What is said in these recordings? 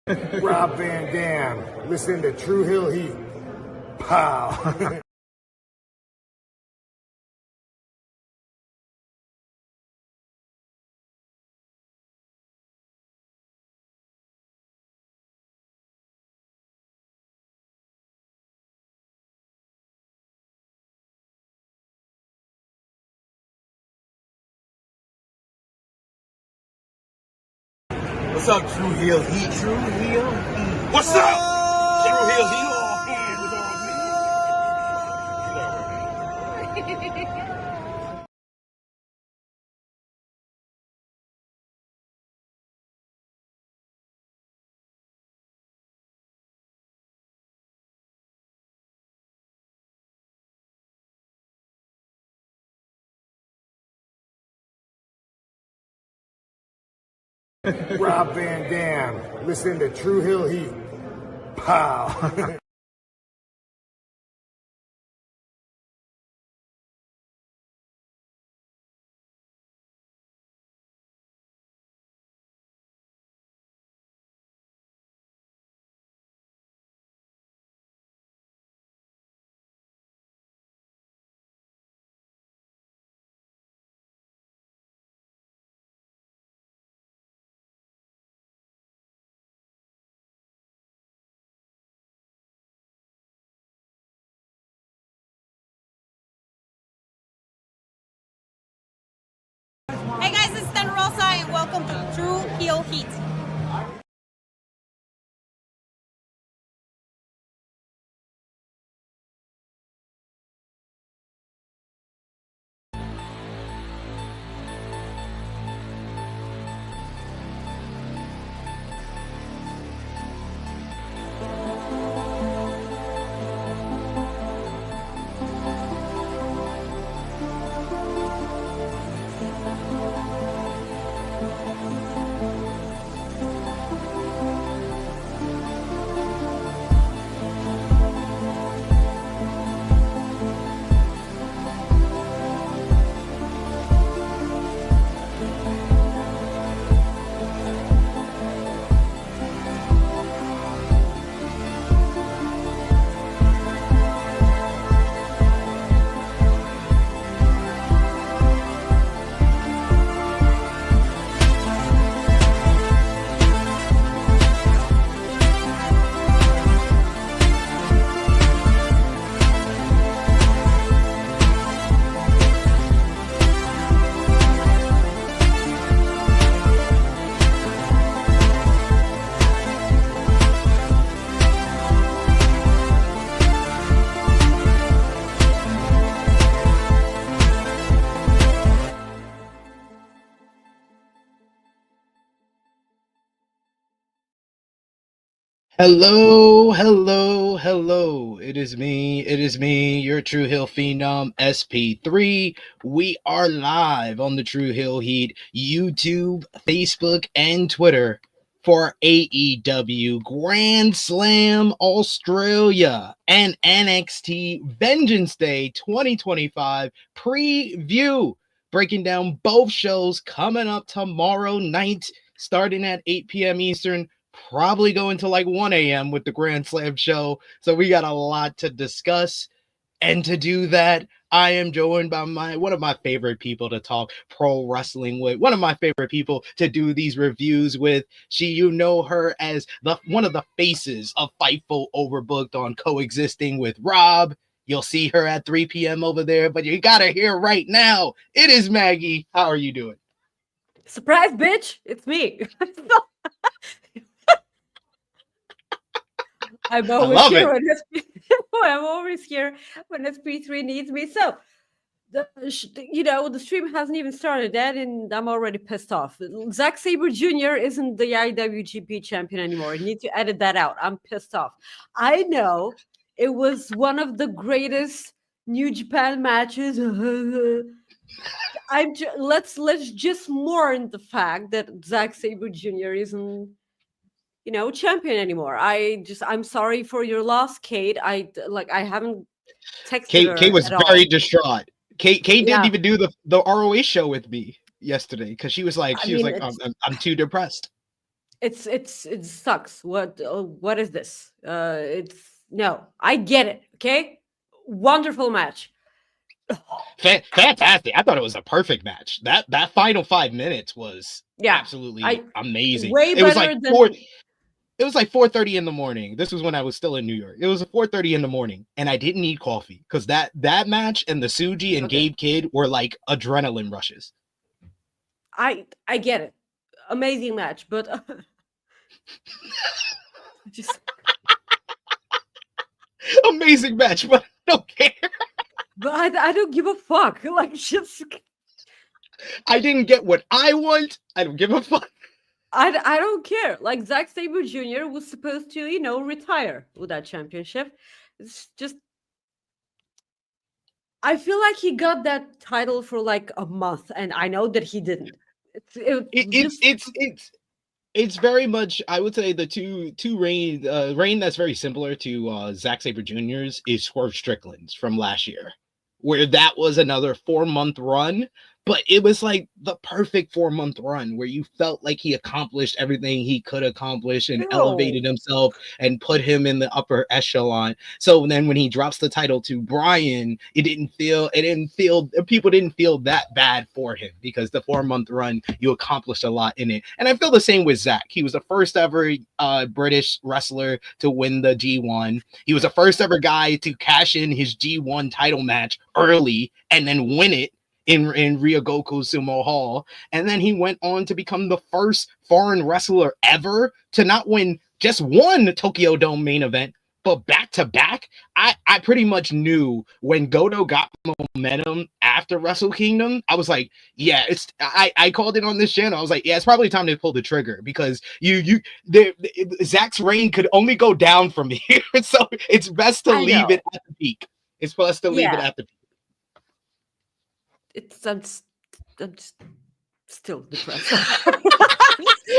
Rob Van Dam, listening to True Hill Heat. Pow. What's up, True Hill Heat? True Hill Heat. What's up? True Hill Heat. Rob Van Dam, listening to True Hill Heat. Pow. Hey guys, it's Dan Rosa and welcome to True Hill Heat. Hello, hello, hello. It is me, your True Hill Phenom SP3. We are live on the True Hill Heat YouTube, Facebook, and Twitter for AEW Grand Slam Australia and NXT Vengeance Day 2025 preview. Breaking down both shows coming up tomorrow night, starting at 8 p.m. Eastern. Probably going to like 1 a.m. with the Grand Slam show. So we got a lot to discuss. And to do that, I am joined by one of my favorite people to talk pro wrestling with, one of my favorite people to do these reviews with. You know her as one of the faces of Fightful Overbooked on Coexisting with Rob. You'll see her at 3 p.m. over there, but you got her here right now. It is Maggie. How are you doing? Surprise, bitch. It's me. I'm always here when I'm always here when SP3 needs me. So, the stream hasn't even started yet, and I'm already pissed off. Zack Sabre Jr. isn't the IWGP champion anymore. I need to edit that out. I'm pissed off. I know it was one of the greatest New Japan matches. Let's just mourn the fact that Zack Sabre Jr. isn't champion anymore. I'm sorry for your loss, Kate. I haven't texted her. Kate was very distraught. Kate didn't even do the ROH show with me yesterday because she was like, I'm too depressed. it sucks. What is this? It's no. I get it. Okay, wonderful match. Fantastic. I thought it was a perfect match. That final 5 minutes was Yeah, absolutely I amazing. way It was better like than. it was like 4:30 in the morning. This was when I was still in New York. It was 4:30 in the morning, and I didn't need coffee because that match and the Suji and Okay, Gabe Kidd were like adrenaline rushes. I get it. Amazing match, but just Amazing match, but I don't care. but I don't give a fuck. Like just I didn't get what I want. I don't give a fuck. I don't care. Like Zack Sabre Jr. was supposed to, retire with that championship. It's just I feel like he got that title for like a month, and I know that he didn't. It's very much, I would say, the two reign that's very similar to Zack Sabre Jr.'s is Swerve Strickland's from last year, where that was another 4-month run, but it was like the perfect 4-month run where you felt like he accomplished everything he could accomplish and No. elevated himself and put him in the upper echelon. So then when he drops the title to Bryan, people didn't feel that bad for him because the 4-month run, you accomplished a lot in it. And I feel the same with Zack. He was the first ever British wrestler to win the G1. He was the first ever guy to cash in his G1 title match early and then win it in Ryogoku Sumo Hall. And then he went on to become the first foreign wrestler ever to not win just one Tokyo Dome main event, but back to back. I pretty much knew when Goto got momentum after Wrestle Kingdom, I was like, yeah, I called it on this channel. I was like, yeah, it's probably time to pull the trigger because Zack's reign could only go down from here. So it's best to I leave it know. at the peak. It's best to leave it Yeah, at the peak. I'm still depressed.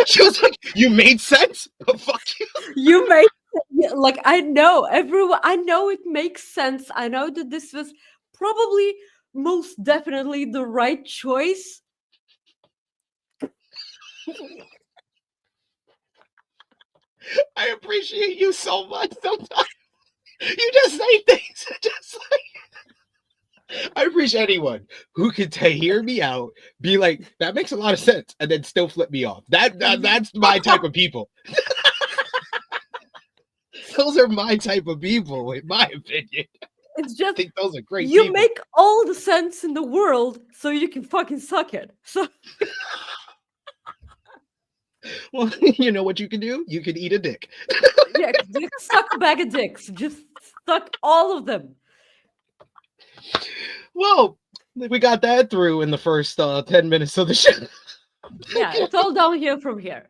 She was like, "You made sense." Oh, fuck you. You made like I know everyone. I know it makes sense. I know that this was probably most definitely the right choice. I appreciate you so much. Sometimes you just say things, just like I appreciate anyone who could hear me out, be like, "That makes a lot of sense," and then still flip me off. That's my type of people. Those are my type of people, in my opinion. It's I just think those are great you people. make all the sense in the world, so you can fucking suck it. So Well, you know what you can do? You can eat a dick. yeah, you can suck a bag of dicks. Just suck all of them. Well, we got that through in the first 10 minutes of the show. Yeah, it's all downhill from here.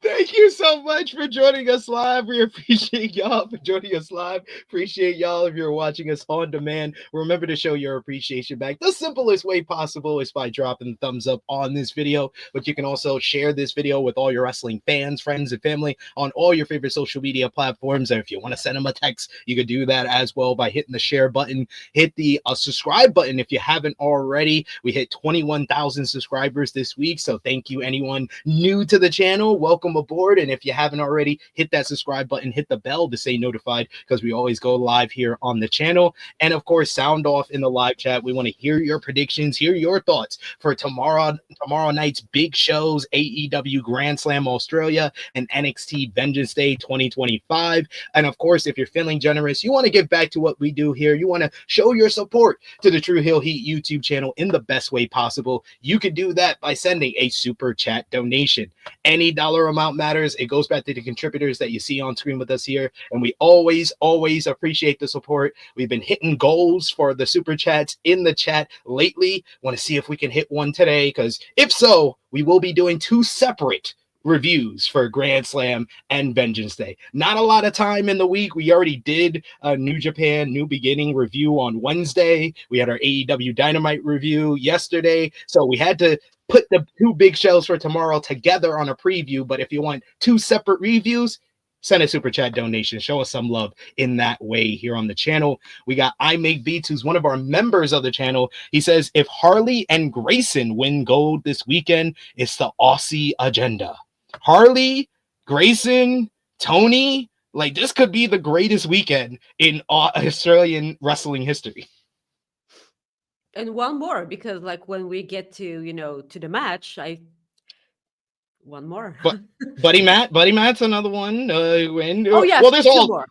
Thank you so much for joining us live. We appreciate y'all for joining us live. Appreciate y'all if you're watching us on demand. Remember to show your appreciation back. The simplest way possible is by dropping the thumbs up on this video, but you can also share this video with all your wrestling fans, friends, and family on all your favorite social media platforms. And if you want to send them a text, you could do that as well by hitting the share button. Hit the subscribe button if you haven't already. We hit 21,000 subscribers this week, so thank you anyone new to the channel. Welcome aboard. And if you haven't already, hit that subscribe button, hit the bell to stay notified because we always go live here on the channel. And of course, sound off in the live chat. We want to hear your predictions, hear your thoughts for tomorrow night's big shows, AEW Grand Slam Australia and NXT Vengeance Day 2025. And of course, if you're feeling generous, you want to give back to what we do here, you want to show your support to the True Heel Heat YouTube channel in the best way possible, you can do that by sending a super chat donation. Any dollar amount matters. It goes back to the contributors that you see on screen with us here, and we always appreciate the support. We've been hitting goals for the super chats in the chat lately. Want to see if we can hit one today, because if so, we will be doing 2 separate reviews for Grand Slam and Vengeance Day. Not a lot of time in the week. We already did a New Japan New Beginning review on Wednesday. We had our AEW Dynamite review yesterday, so we had to put the 2 big shows for tomorrow together on a preview. But if you want 2 separate reviews, send a super chat donation. Show us some love in that way here on the channel. We got I Make Beats, who's one of our members of the channel. He says, if Harley and Grayson win gold this weekend, it's the Aussie agenda. Harley, Grayson, Toni. Like, this could be the greatest weekend in Australian wrestling history. And one more, because like when we get to to the match, one more. But Buddy Matt's another one. Oh yeah, well, there's two all more.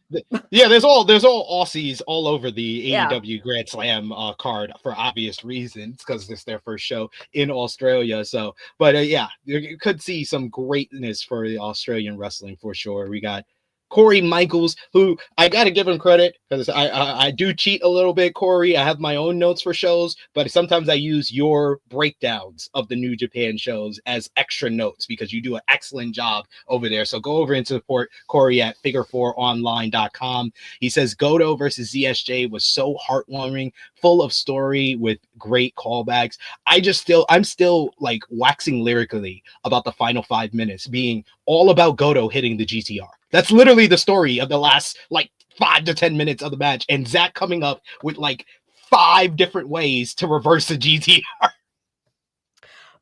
there's all Aussies all over the Yeah. AEW Grand Slam card for obvious reasons, because it's their first show in Australia. So, but yeah, you could see some greatness for the Australian wrestling for sure. We got Corey Michaels, who I got to give him credit, because I do cheat a little bit, Corey. I have my own notes for shows, but sometimes I use your breakdowns of the New Japan shows as extra notes, because you do an excellent job over there. So go over and support Corey at figure4online.com. He says Goto versus ZSJ was so heartwarming, full of story with great callbacks. I'm still like waxing lyrically about the final 5 minutes being all about Goto hitting the GTR. That's literally the story of the last like 5 to 10 minutes of the match, and Zack coming up with like 5 different ways to reverse the GTR.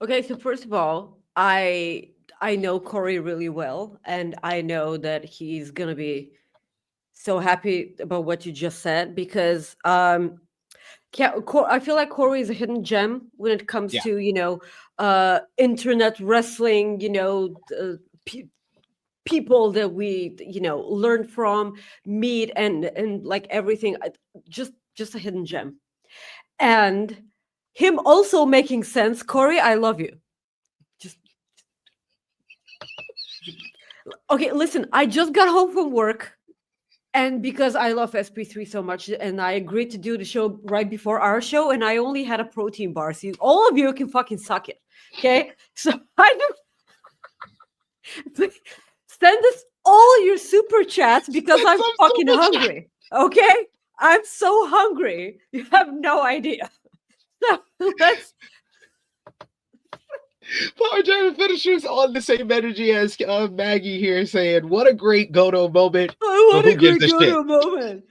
Okay, so first of all, I know Corey really well, and I know that he's gonna be so happy about what you just said, because I feel like Corey is a hidden gem when it comes to internet wrestling. People that we learn from, meet, and like everything. Just a hidden gem, and him also making sense. Corey, I love you. Just okay. Listen, I just got home from work, and because I love SP3 so much, and I agreed to do the show right before our show, and I only had a protein bar. So all of you can fucking suck it, okay? So I do. Send us all your super chats, because I'm fucking hungry. Okay? I'm so hungry. You have no idea. So let's. Power German finishers on the same energy as Maggie here, saying, "What a great Goto moment!" Oh, what who a great gives a Goto shit? moment.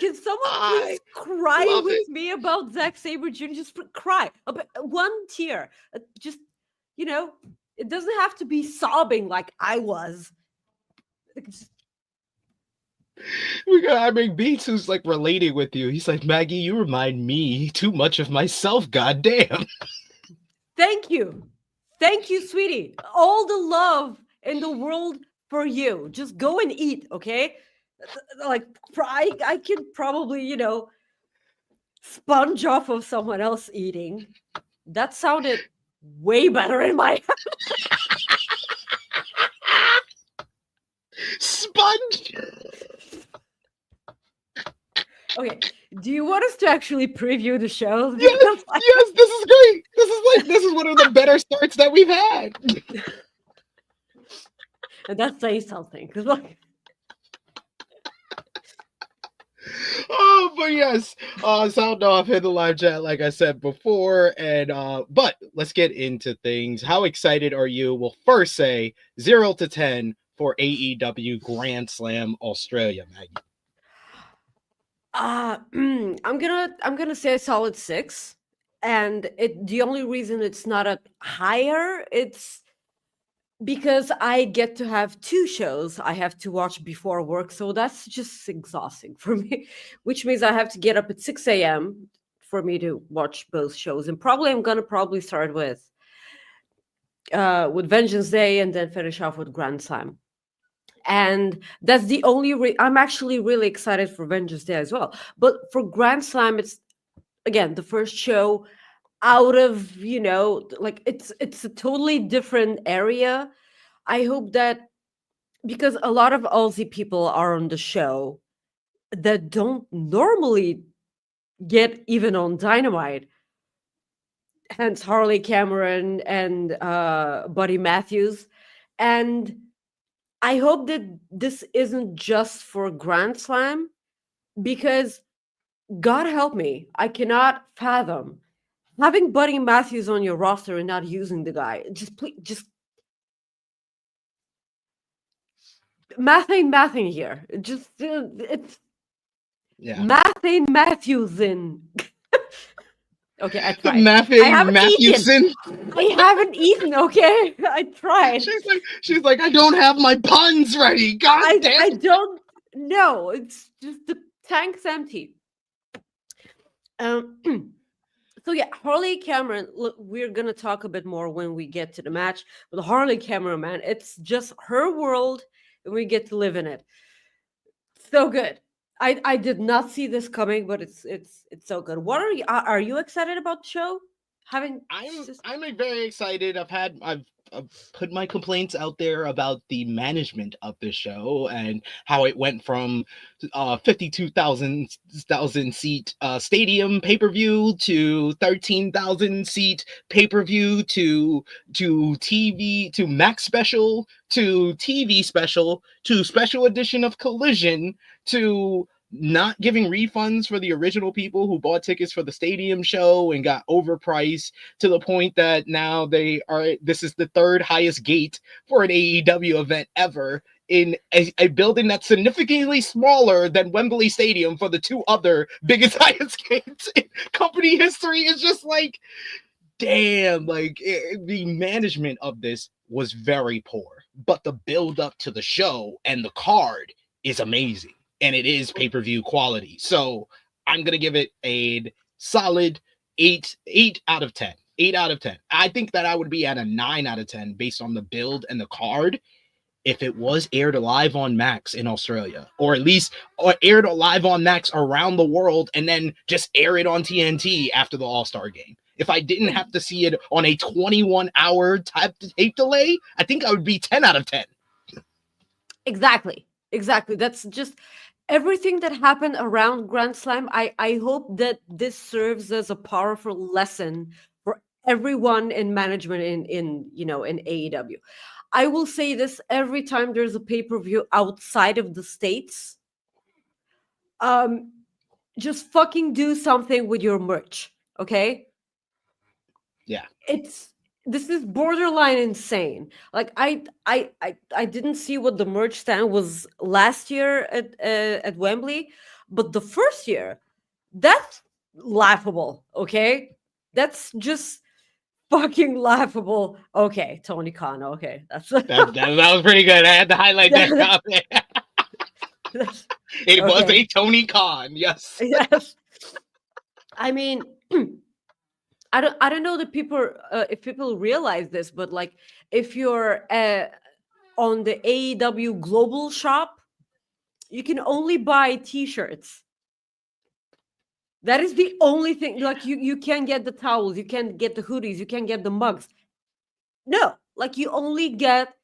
Can someone please cry with me about Zack Sabre Jr.? Just cry. One tear. Just, it doesn't have to be sobbing like I was. We got Irving Beats, who's like relating with you. He's like, "Maggie, you remind me too much of myself, goddamn." Thank you. Thank you, sweetie. All the love in the world for you. Just go and eat, okay? Like, I can probably, sponge off of someone else eating. That sounded way better in my head. Sponge. Okay, do you want us to actually preview the show? Yes, yes, this is great. This is one of the better starts that we've had. And that's saying something, because like. Oh, but yes, sound off, hit the live chat like I said before, and but let's get into things. How excited are you? We'll first say 0 to 10 for AEW Grand Slam Australia, Maggie. I'm gonna say a solid 6, and the only reason it's not a higher, it's because I get to have 2 shows I have to watch before work, so that's just exhausting for me, which means I have to get up at 6 a.m. for me to watch both shows, and I'm gonna start with Vengeance Day and then finish off with Grand Slam. And that's the only I'm actually really excited for Vengeance Day as well. But for Grand Slam, it's again the first show out of like it's a totally different area. I hope that, because a lot of Aussie people are on the show that don't normally get even on Dynamite, hence Harley Cameron and Buddy Matthews, and I hope that this isn't just for Grand Slam, because God help me, I cannot fathom having Buddy Matthews on your roster and not using the guy. Just please, just math ain't mathing here. Just it's math ain't Matthews in. Okay, I The tried. I Matthew haven't eaten. Matthewson. I haven't eaten. Okay, I tried. She's like, I don't have my puns ready. God damn. I don't know. It's just the tank's empty. Um. So yeah, Harley Cameron. Look, we're gonna talk a bit more when we get to the match. But Harley Cameron, man, it's just her world, and we get to live in it. So good. I did not see this coming, but it's so good. What are you excited about the show? Having I'm like very excited. I've put my complaints out there about the management of this show and how it went from 52,000 seat stadium pay-per-view to 13,000 seat pay-per-view to TV to Max special to TV special to special edition of Collision to not giving refunds for the original people who bought tickets for the stadium show and got overpriced to the point that now this is the third highest gate for an AEW event ever in a building that's significantly smaller than Wembley Stadium for the two other biggest highest gates in company history. Is just like, damn, like the management of this was very poor, but the build up to the show and the card is amazing. And it is pay-per-view quality. So I'm going to give it a solid 8 out of 10. 8 out of 10. I think that I would be at a 9 out of 10 based on the build and the card if it was aired live on Max in Australia, or at least aired live on Max around the world and then just air it on TNT after the All-Star game. If I didn't have to see it on a 21-hour tape delay, I think I would be 10 out of 10. Exactly. That's just everything that happened around Grand Slam. I hope that this serves as a powerful lesson for everyone in management in AEW. I will say this every time there's a pay-per-view outside of the States. Just fucking do something with your merch, okay? Yeah. This is borderline insane. Like I didn't see what the merch stand was last year at Wembley, but the first year, that's laughable. Okay, that's just fucking laughable. Okay, Tony Khan. Okay, that was pretty good. I had to highlight that. It was a Tony Khan. Yes. Yes. I mean. I don't know that people if people realize this, but like if you're on the AEW Global Shop, you can only buy T-shirts. That is the only thing. Like you can't get the towels, you can't get the hoodies, you can't get the mugs. No, like you only get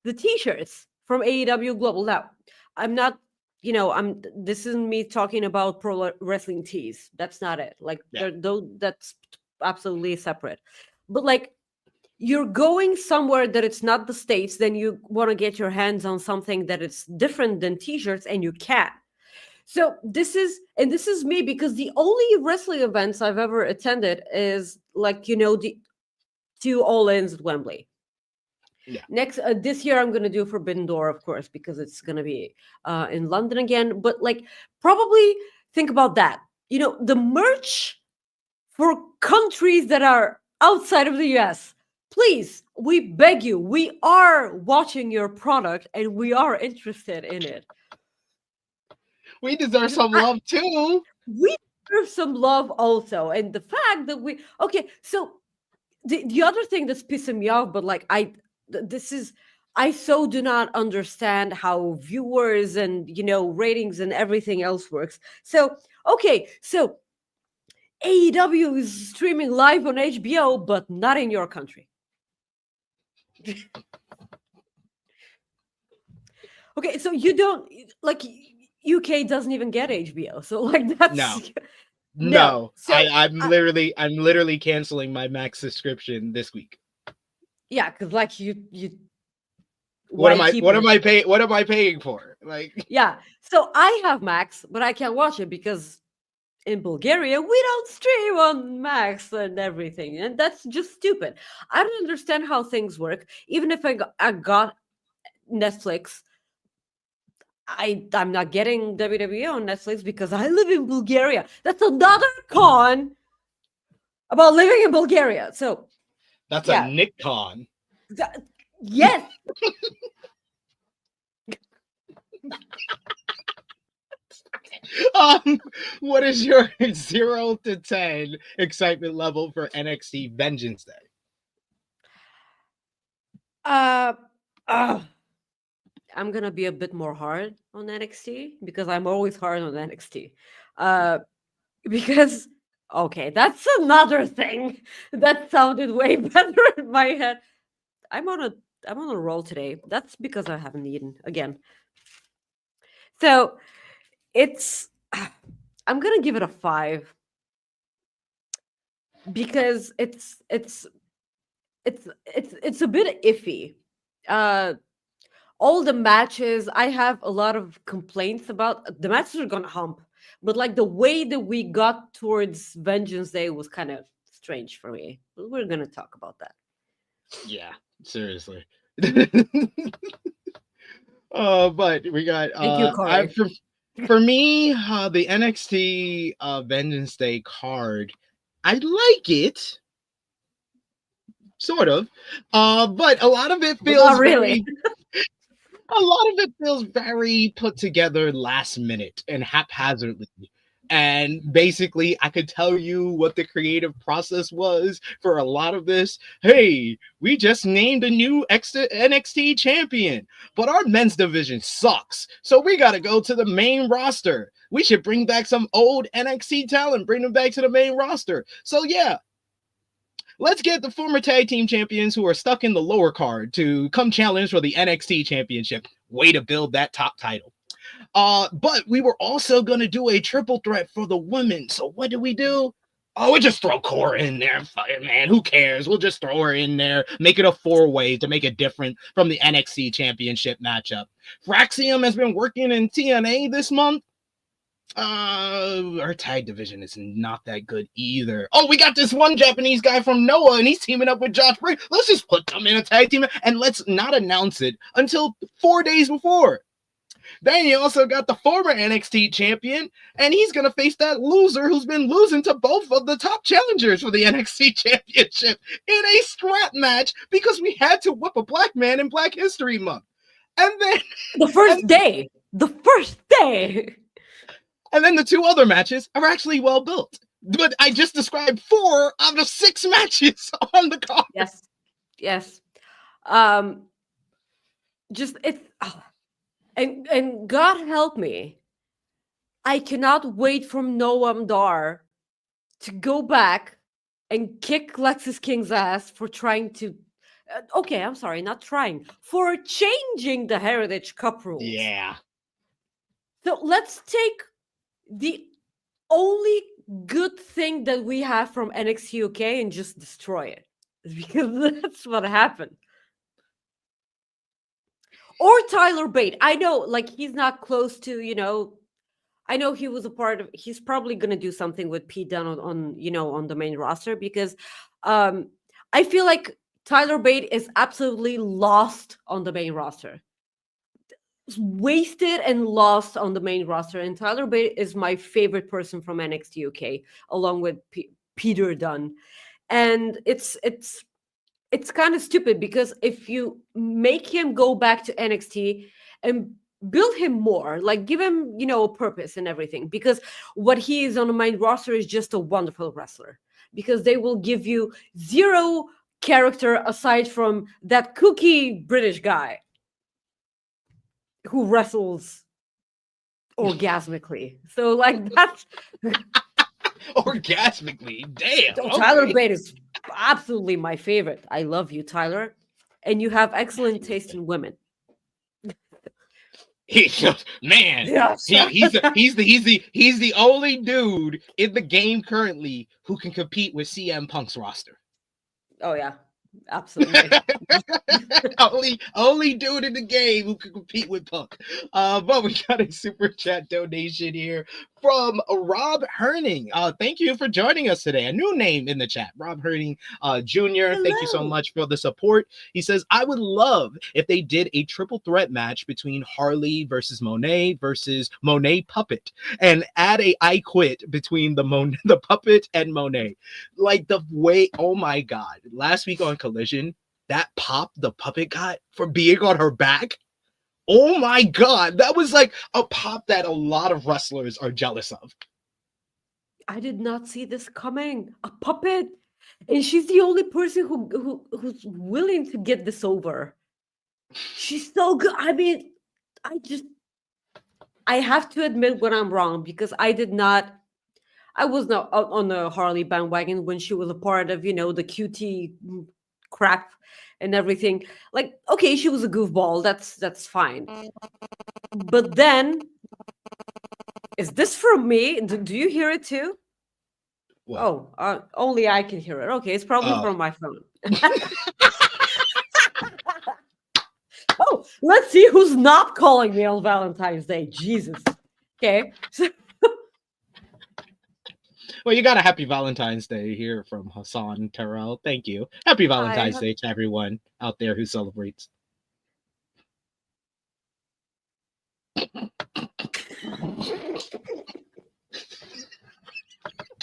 the T-shirts from AEW Global. Now, I'm not. This isn't me talking about pro wrestling tees. That's not it. Like that's absolutely separate. But like you're going somewhere that it's not the States, then you want to get your hands on something that is different than T-shirts, and you can't. So this is me, because the only wrestling events I've ever attended is like the two All-Ins at Wembley. Yeah. Next this year I'm going to do Forbidden Door, of course, because it's going to be in London again. But like probably think about that. The merch for countries that are outside of the US, please, we beg you, we are watching your product and we are interested in it. We deserve some love too. We deserve some love also. And the fact that so the other thing that's pissing me off, but like I so do not understand how viewers and ratings and everything else works. So AEW is streaming live on HBO, but not in your country. Okay, so you don't like UK doesn't even get HBO, so like that's no. So I'm literally canceling my Max subscription this week. Yeah, because like you. What am I paying for? Like yeah, so I have Max, but I can't watch it because in Bulgaria, we don't stream on Max and everything. And that's just stupid. I don't understand how things work. Even if I got Netflix, I'm not getting WWE on Netflix because I live in Bulgaria. That's another con about living in Bulgaria. So That's yeah. a Nick Con. Yes. What is your 0 to 10 excitement level for NXT Vengeance Day? I'm gonna be a bit more hard on NXT because I'm always hard on NXT. Because okay, that's another thing that sounded way better in my head. I'm on a roll today. That's because I haven't eaten again. So it's I'm gonna give it a 5 because it's a bit iffy. All the matches, I have a lot of complaints about. The matches are gonna hump, but like the way that we got towards Vengeance Day was kind of strange for me. But we're gonna talk about that. Yeah, seriously. But we got Thank you, Corey. for me, the NXT Vengeance Day card, I like it. Sort of. But a lot of it feels Not really. a lot of it feels very put together last minute and haphazardly. And basically, I could tell you what the creative process was for a lot of this. Hey, we just named a new NXT champion, but our men's division sucks. So we got to go to the main roster. We should bring back some old NXT talent, bring them back to the main roster. So yeah, let's get the former tag team champions who are stuck in the lower card to come challenge for the NXT championship. Way to build that top title. But we were also going to do a triple threat for the women. So what do? Oh, we just throw Cora in there. Man, who cares? We'll just throw her in there, make it a 4-way to make it different from the NXT championship matchup. Fraxium has been working in TNA this month. Our tag division is not that good either. Oh, we got this one Japanese guy from Noah, and he's teaming up with Josh Briggs. Let's just put them in a tag team, and let's not announce it until 4 days before. Then you also got the former NXT champion, and he's going to face that loser who's been losing to both of the top challengers for the NXT championship in a strap match because we had to whip a black man in Black History Month. And then the first day. And then the 2 other matches are actually well built. But I just described 4 out of 6 matches on the card. Yes. Just it's and God help me, I cannot wait for Noam Dar to go back and kick Lexis King's ass for trying to. Okay, I'm sorry, not trying, for changing the Heritage Cup rules. Yeah. So let's take the only good thing that we have from NXT UK and just destroy it. Because that's what happened. Or Tyler Bate. I know, like, he's not close to, I know he was a part of, he's probably going to do something with Pete Dunne on the main roster because I feel like Tyler Bate is absolutely lost on the main roster. Wasted and lost on the main roster. And Tyler Bate is my favorite person from NXT UK, along with Peter Dunne. And it's kind of stupid because if you make him go back to NXT and build him more, like give him, a purpose and everything, because what he is on the main roster is just a wonderful wrestler, because they will give you zero character aside from that kooky British guy who wrestles orgasmically. So like that's orgasmically, damn. So Tyler Bate is absolutely my favorite. I love you, Tyler, and you have excellent taste in women. Man, yes. he's the only dude in the game currently who can compete with CM Punk's roster. Oh yeah, absolutely. only dude in the game who can compete with Punk. But we got a super chat donation here from Rob Herning. Thank you for joining us today. A new name in the chat, Rob Herning Jr. Thank you so Hello. much for the support. He says, I would love if they did a triple threat match between Harley versus Monet Puppet, and add a I Quit between the Puppet and Monet. Like the way, oh my God, last week on Collision, that pop the Puppet got for being on her back. Oh my God, that was like a pop that a lot of wrestlers are jealous of. I did not see this coming. A puppet, and she's the only person who's willing to get this over. She's so good. I mean, I have to admit when I'm wrong, because I was not on the Harley bandwagon when she was a part of, the QT crap and everything. Like, okay, she was a goofball. That's fine. But then, is this from me? Do you hear it too? What? Oh, only I can hear it. Okay, it's probably from my phone. Oh, let's see who's not calling me on Valentine's Day. Jesus. Okay. Well, you got a happy Valentine's Day here from Hassan Terrell. Thank you. Happy Valentine's Day to everyone out there who celebrates.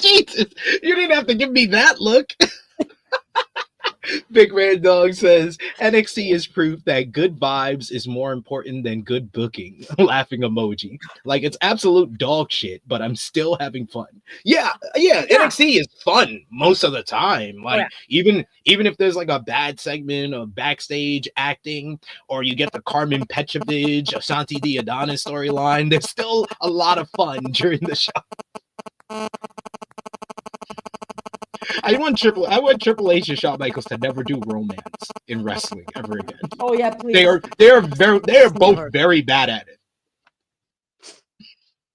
Jesus, you didn't have to give me that look. Big Red Dog says NXT is proof that good vibes is more important than good booking. Laughing emoji. Like, it's absolute dog shit, but I'm still having fun. Yeah. NXT is fun most of the time. Like, even if there's like a bad segment of backstage acting, or you get the Carmen Petrovich, Ashanti the Adonis storyline, there's still a lot of fun during the show. I want Triple H and Shawn Michaels to never do romance in wrestling ever again. Oh yeah, please. They are both very bad at it.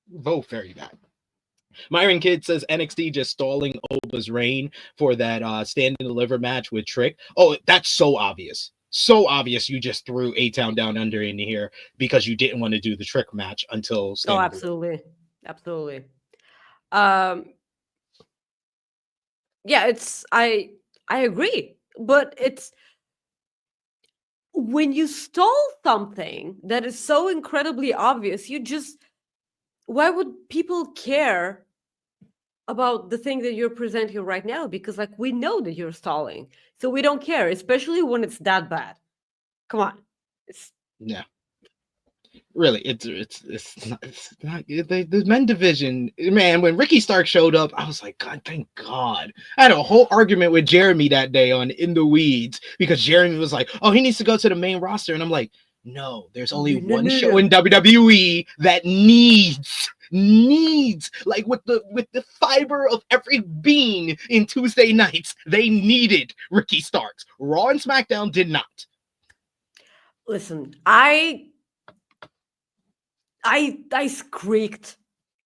Both very bad. Myron Kidd says NXT just stalling Oba's reign for that stand and deliver match with Trick. Oh, that's so obvious. So obvious you just threw A-Town Down Under in here because you didn't want to do the Trick match until stand and absolutely. Deliver. Absolutely. Yeah, I agree, but it's when you stall something that is so incredibly obvious, why would people care about the thing that you're presenting right now? Because like, we know that you're stalling, so we don't care, especially when it's that bad. Come on. Yeah. Really, it's not the men division, man. When Ricky Stark showed up, I was like, God, thank God. I had a whole argument with Jeremy that day on In the Weeds because Jeremy was like, oh, he needs to go to the main roster, and I'm like, no, there's only one show in WWE that needs like with the fiber of every being in Tuesday nights, they needed Ricky Starks. Raw and SmackDown did not. Listen, I squeaked.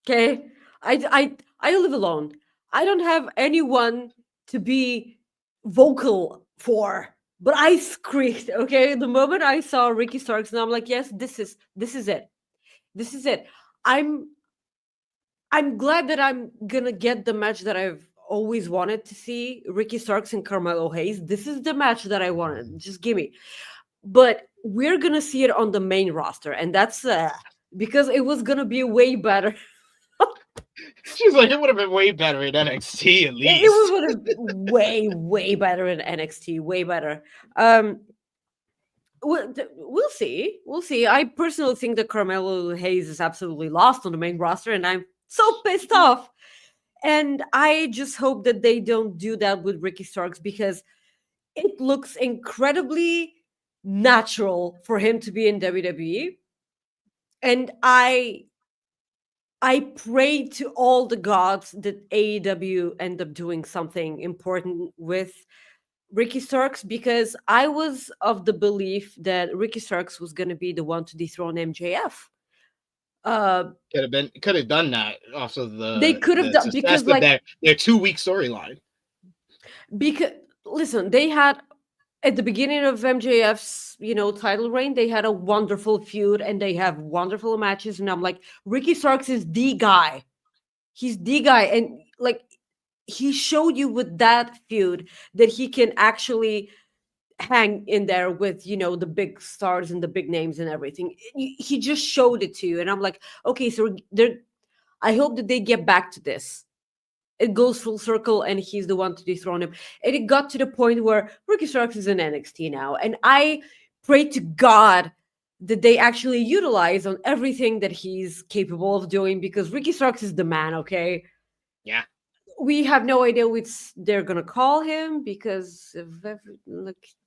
Okay, I live alone. I don't have anyone to be vocal for, but I squeaked. Okay, the moment I saw Ricky Starks, and I'm like, yes, this is it. This is it. I'm glad that I'm gonna get the match that I've always wanted to see: Ricky Starks and Carmelo Hayes. This is the match that I wanted. Just give me. But we're gonna see it on the main roster, and that's because it was gonna be way better. She's like, it would have been way better in NXT at least. It would have been way better in NXT, way better. We'll see. We'll see. I personally think that Carmelo Hayes is absolutely lost on the main roster, and I'm so pissed off. And I just hope that they don't do that with Ricky Starks, because it looks incredibly natural for him to be in WWE. And I pray to all the gods that AEW end up doing something important with Ricky Starks, because I was of the belief that Ricky Starks was going to be the one to dethrone MJF. Could have done that off of they could have done, because like their 2-week storyline. Because listen, they had at the beginning of MJF's title reign, they had a wonderful feud and they have wonderful matches, and I'm like, Ricky Starks is the guy He's the guy, and like he showed you with that feud that he can actually hang in there with the big stars and the big names and everything. He just showed it to you, and I'm like, okay, so they're. I hope that they get back to this. It goes full circle, and he's the one to dethrone him. And it got to the point where Ricky Starks is in NXT now, and I pray to God that they actually utilize on everything that he's capable of doing, because Ricky Starks is the man. Okay. Yeah. We have no idea what they're gonna call him, because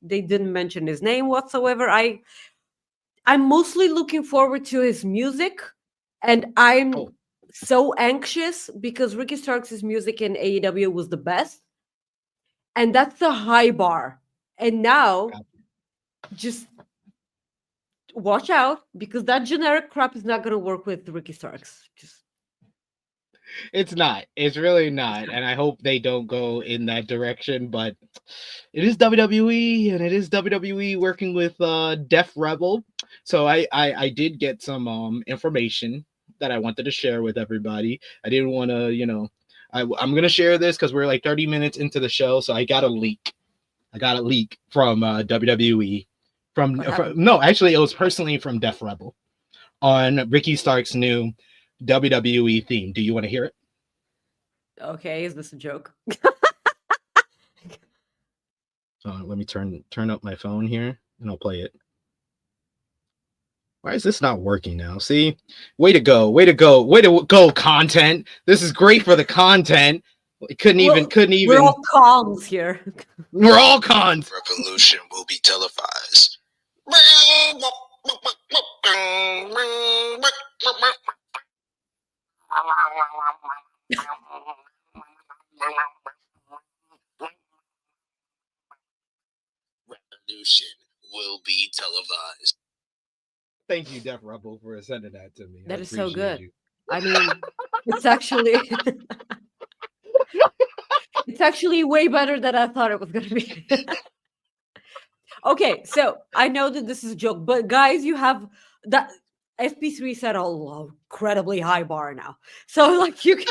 they didn't mention his name whatsoever. I'm mostly looking forward to his music, and I'm so anxious because Ricky Starks' music in AEW was the best, and that's the high bar. And now, just watch out, because that generic crap is not gonna work with Ricky Starks. It's not. It's really not. And I hope they don't go in that direction. But it is WWE, and it is WWE working with Def Rebel. So I did get some information that I wanted to share with everybody. I didn't want to, I'm going to share this because we're like 30 minutes into the show. So I got a leak. From WWE. No, actually, it was personally from Def Rebel on Ricky Stark's new WWE theme. Do you want to hear it? Okay, is this a joke? Let me turn up my phone here, and I'll play it. Why is this not working now? See, way to go, content. This is great for the content. It couldn't even. We're all cons here. We're all cons. Revolution will be televised. Revolution will be televised. Thank you, Def Rebel, for sending that to me. That is so good. I mean, it's actually it's actually way better than I thought it was going to be. Okay, so I know that this is a joke, but guys, you have that FP3 set a incredibly high bar now. So like you can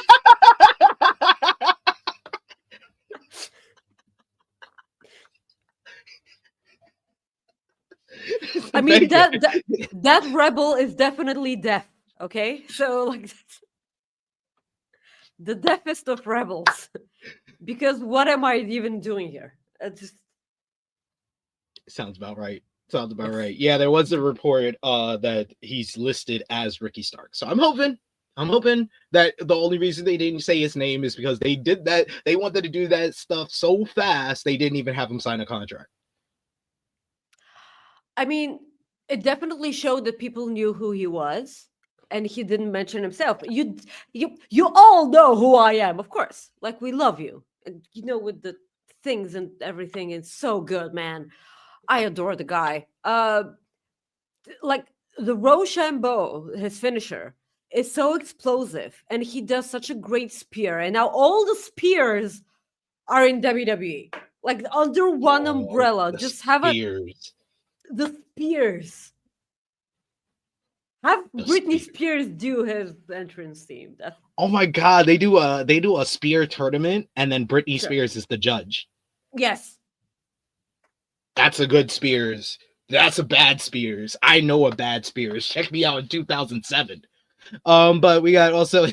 I mean that rebel is definitely deaf, okay? So like the deafest of rebels. Because what am I even doing here? Sounds about right. Yeah, there was a report that he's listed as Ricky Stark. So I'm hoping that the only reason they didn't say his name is because they did that. They wanted to do that stuff so fast they didn't even have him sign a contract. I mean, it definitely showed that people knew who he was, and he didn't mention himself. You all know who I am, of course. Like, we love you, and with the things and everything, it's so good, man. I adore the guy. Like the Rochambeau, his finisher, is so explosive, and he does such a great spear. And now all the spears are in WWE, like under one umbrella. Just have the spears. Have Britney Spears do his entrance theme. Oh my God, they do a spear tournament, and then Britney Spears is the judge. Yes. That's a good Spears. That's a bad Spears. I know a bad Spears. Check me out in 2007. But we got also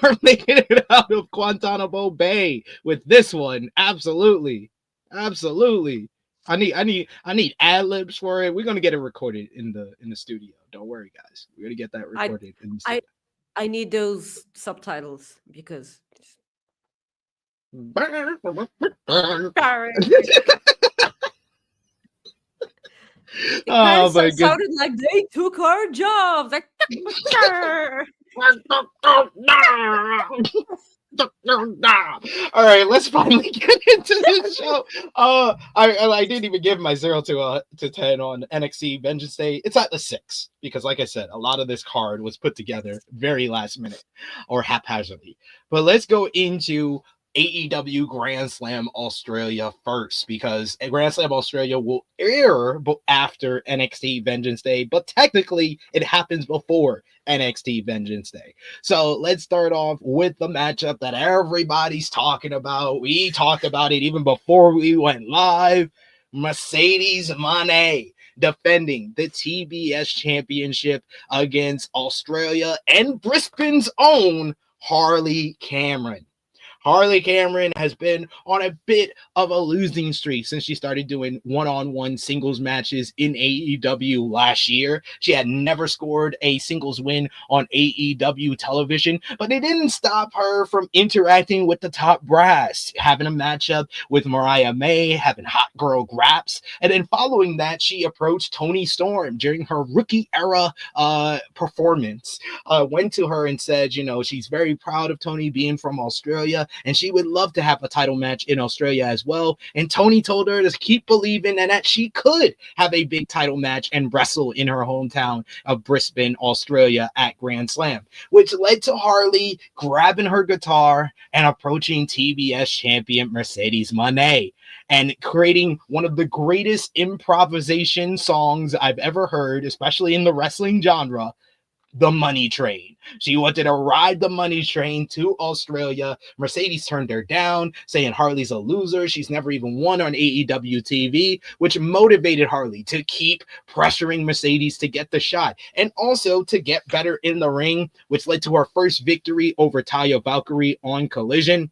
we're making it out of Guantanamo Bay with this one. Absolutely. I need ad-libs for it. We're gonna get it recorded in the studio. Don't worry, guys. We're gonna get that recorded in the studio. I need those subtitles because it sounded like they took our jobs. Like all right, let's finally get into this show. I didn't even give my 0 to 10 on NXT Vengeance Day. It's at the 6 because, like I said, a lot of this card was put together very last minute or haphazardly. But let's go into AEW Grand Slam Australia first, because Grand Slam Australia will air after NXT Vengeance Day, but technically it happens before NXT Vengeance Day. So let's start off with the matchup that everybody's talking about. We talked about it even before we went live. Mercedes Moné defending the TBS championship against Australia and Brisbane's own Harley Cameron. Harley Cameron has been on a bit of a losing streak since she started doing one-on-one singles matches in AEW last year. She had never scored a singles win on AEW television, but it didn't stop her from interacting with the top brass, having a matchup with Mariah May, having hot girl graps, and then following that, she approached Toni Storm during her rookie era performance, went to her and said, you know, she's very proud of Toni being from Australia, and she would love to have a title match in Australia as well. And Toni told her to keep believing and that she could have a big title match and wrestle in her hometown of Brisbane, Australia at Grand Slam, which led to Harley grabbing her guitar and approaching TBS champion Mercedes Moné and creating one of the greatest improvisation songs I've ever heard, especially in the wrestling genre, The Money Train. She wanted to ride the money train to Australia. Mercedes turned her down, saying Harley's a loser. She's never even won on AEW TV, which motivated Harley to keep pressuring Mercedes to get the shot and also to get better in the ring, which led to her first victory over Taya Valkyrie on Collision.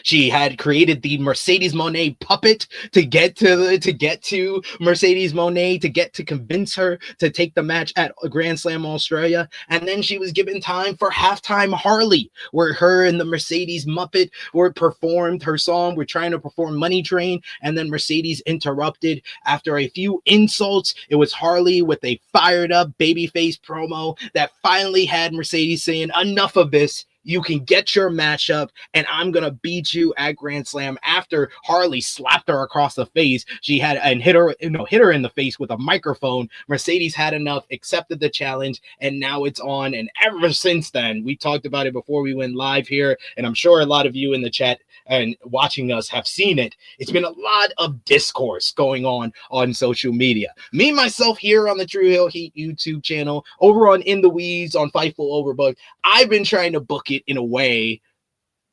She had created the Mercedes Moné puppet to get to Mercedes Moné, to convince her to take the match at Grand Slam Australia. And then she was given time for halftime Harley, where her and the Mercedes Muppet were performed her song. We're trying to perform Money Train, and then Mercedes interrupted. After a few insults, it was Harley with a fired up babyface promo that finally had Mercedes saying, enough of this. You can get your matchup, and I'm gonna beat you at Grand Slam. After Harley slapped her across the face, she had and hit her in the face with a microphone. Mercedes had enough, accepted the challenge, and now it's on. And ever since then, we talked about it before we went live here, and I'm sure a lot of you in the chat and watching us have seen it. It's been a lot of discourse going on social media. Me, myself, here on the True Hill Heat YouTube channel, over on In the Weeds on Fightful Overbooked, I've been trying to book it in a way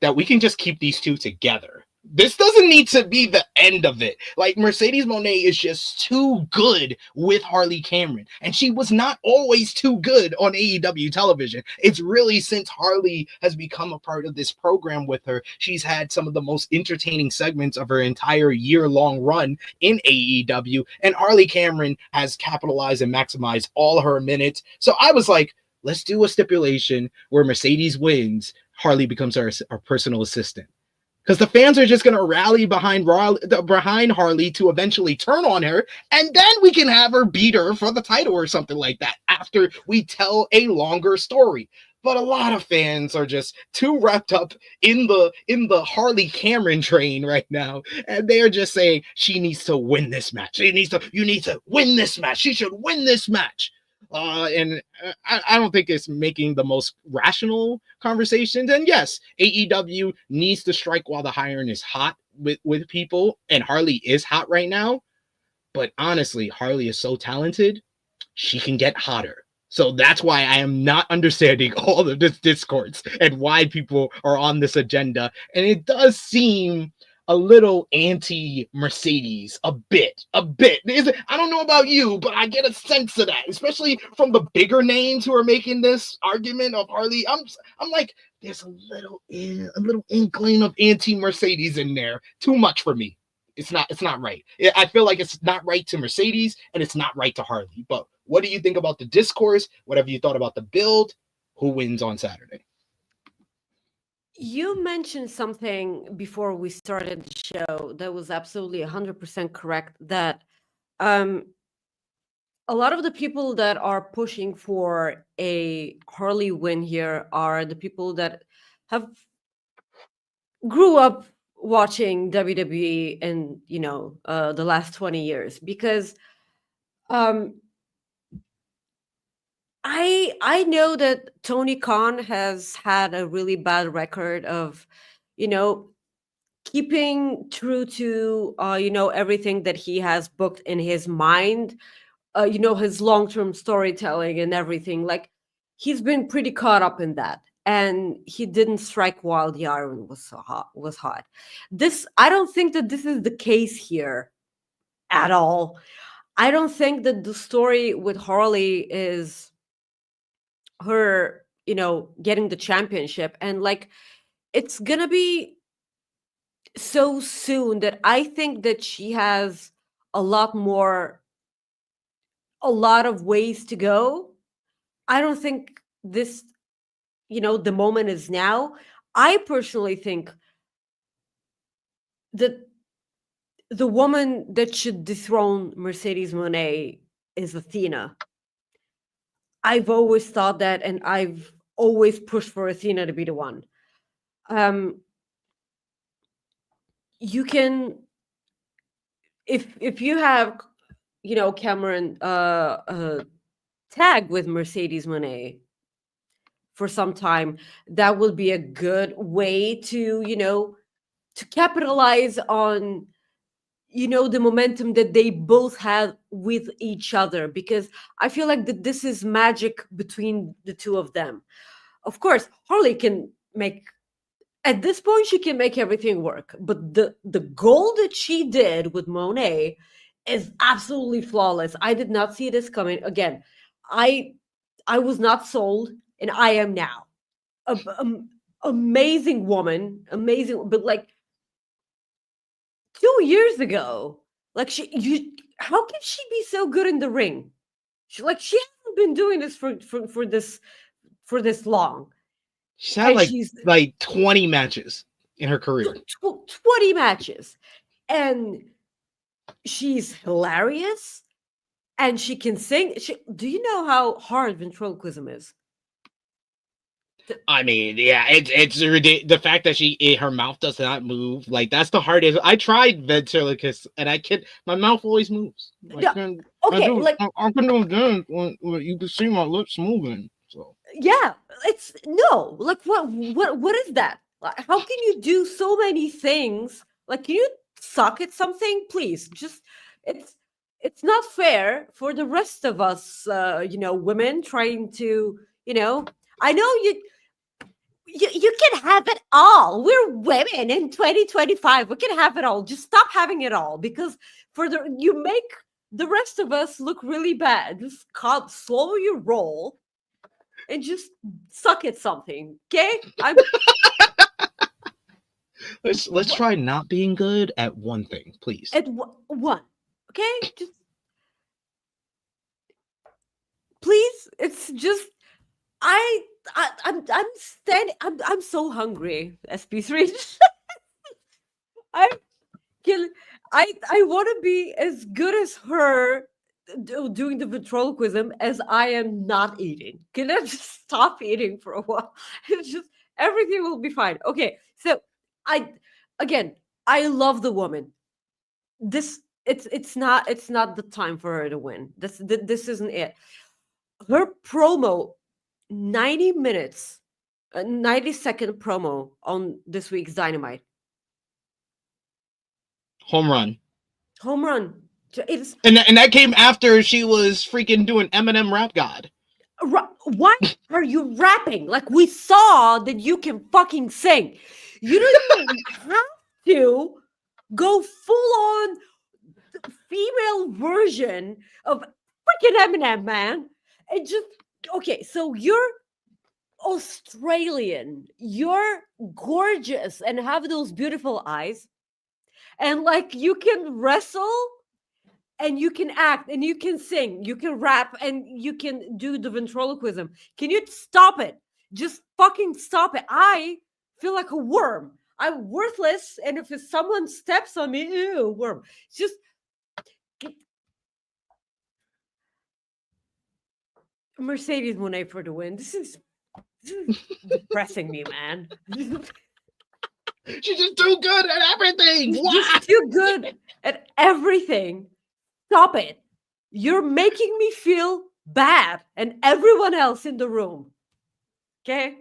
that we can just keep these two together. This doesn't need to be the end of it. Like, Mercedes Moné is just too good with Harley Cameron, and she was not always too good on AEW television. It's really since Harley has become a part of this program with her, she's had some of the most entertaining segments of her entire year-long run in AEW, and Harley Cameron has capitalized and maximized all her minutes. So I was like, let's do a stipulation where Mercedes wins, Harley becomes our personal assistant. Because the fans are just going to rally behind Harley to eventually turn on her, and then we can have her beat her for the title or something like that after we tell a longer story. But a lot of fans are just too wrapped up in the Harley Cameron train right now, and they're just saying she needs to win this match. You need to win this match. She should win this match. And I don't think it's making the most rational conversations. And yes, AEW needs to strike while the iron is hot with people, and Harley is hot right now. But honestly, Harley is so talented, she can get hotter. So that's why I am not understanding all of this discourse and why people are on this agenda. And it does seem a little anti-Mercedes, a bit. I don't know about you, but I get a sense of that, especially from the bigger names who are making this argument of Harley. I'm like, there's a little inkling of anti-Mercedes in there. Too much for me. It's not right. I feel like it's not right to Mercedes, and it's not right to Harley. But what do you think about the discourse? What have you thought about the build? Who wins on Saturday? You mentioned something before we started the show that was absolutely 100% correct, that a lot of the people that are pushing for a Harley win here are the people that have grew up watching WWE in, the last 20 years, because I know that Tony Khan has had a really bad record of, keeping true to everything that he has booked in his mind, his long-term storytelling and everything. Like, he's been pretty caught up in that, and he didn't strike while the iron was hot. I don't think that this is the case here at all. I don't think that the story with Harley is her, getting the championship, and like, it's gonna be so soon that I think that she has a lot of ways to go. I don't think this, the moment is now. I personally think that the woman that should dethrone Mercedes Moné is Athena. I've always thought that, and I've always pushed for Athena to be the one. You can, if you have, Cameron tag with Mercedes Moné for some time, that will be a good way to, to capitalize on, the momentum that they both had with each other, because I feel like that this is magic between the two of them. Of course, Harley can make, at this point, she can make everything work, but the goal that she did with Monet is absolutely flawless. I did not see this coming. Again, I was not sold, and I am now. Amazing woman, amazing, but like 2 years ago, like how can she be so good in the ring? She hasn't been doing this for this long. She's had like 20 matches in her career. 20 matches. And she's hilarious. And she can sing. Do you know how hard ventriloquism is? I mean, yeah, it's ridiculous. The fact that her mouth does not move, like, that's the hardest. I tried ventriloquist, and my mouth always moves. Like, yeah, I can do this when you can see my lips moving. So yeah, what is that? Like, how can you do so many things? Like, can you suck at something, please? Just it's not fair for the rest of us, women trying to, I know you can have it all. We're women in 2025. We can have it all. Just stop having it all, because you make the rest of us look really bad. Just slow your roll and just suck at something, okay? let's try not being good at one thing, please. At one, okay? Just please. It's just I'm standing. I'm so hungry. SP3. I want to be as good as her doing the ventriloquism as I am not eating. Can I just stop eating for a while? It's just everything will be fine. Okay, so I love the woman. It's not the time for her to win. This isn't it. Her promo, 90 minutes, 90-second promo on this week's Dynamite. Home run. And that came after she was freaking doing Eminem Rap God. Why are you rapping? Like, we saw that you can fucking sing. You don't even have to go full on female version of freaking Eminem, man. And just, okay, so you're Australian, you're gorgeous and have those beautiful eyes, and like, you can wrestle and you can act and you can sing, you can rap, and you can do the ventriloquism. Can you stop it? Just fucking stop it. I feel like a worm. I'm worthless, and if someone steps on me, ew, worm. It's just Mercedes Moné for the win. This is depressing me, man. She's just too good at everything. She's just too good at everything. Stop it. You're making me feel bad and everyone else in the room. Okay?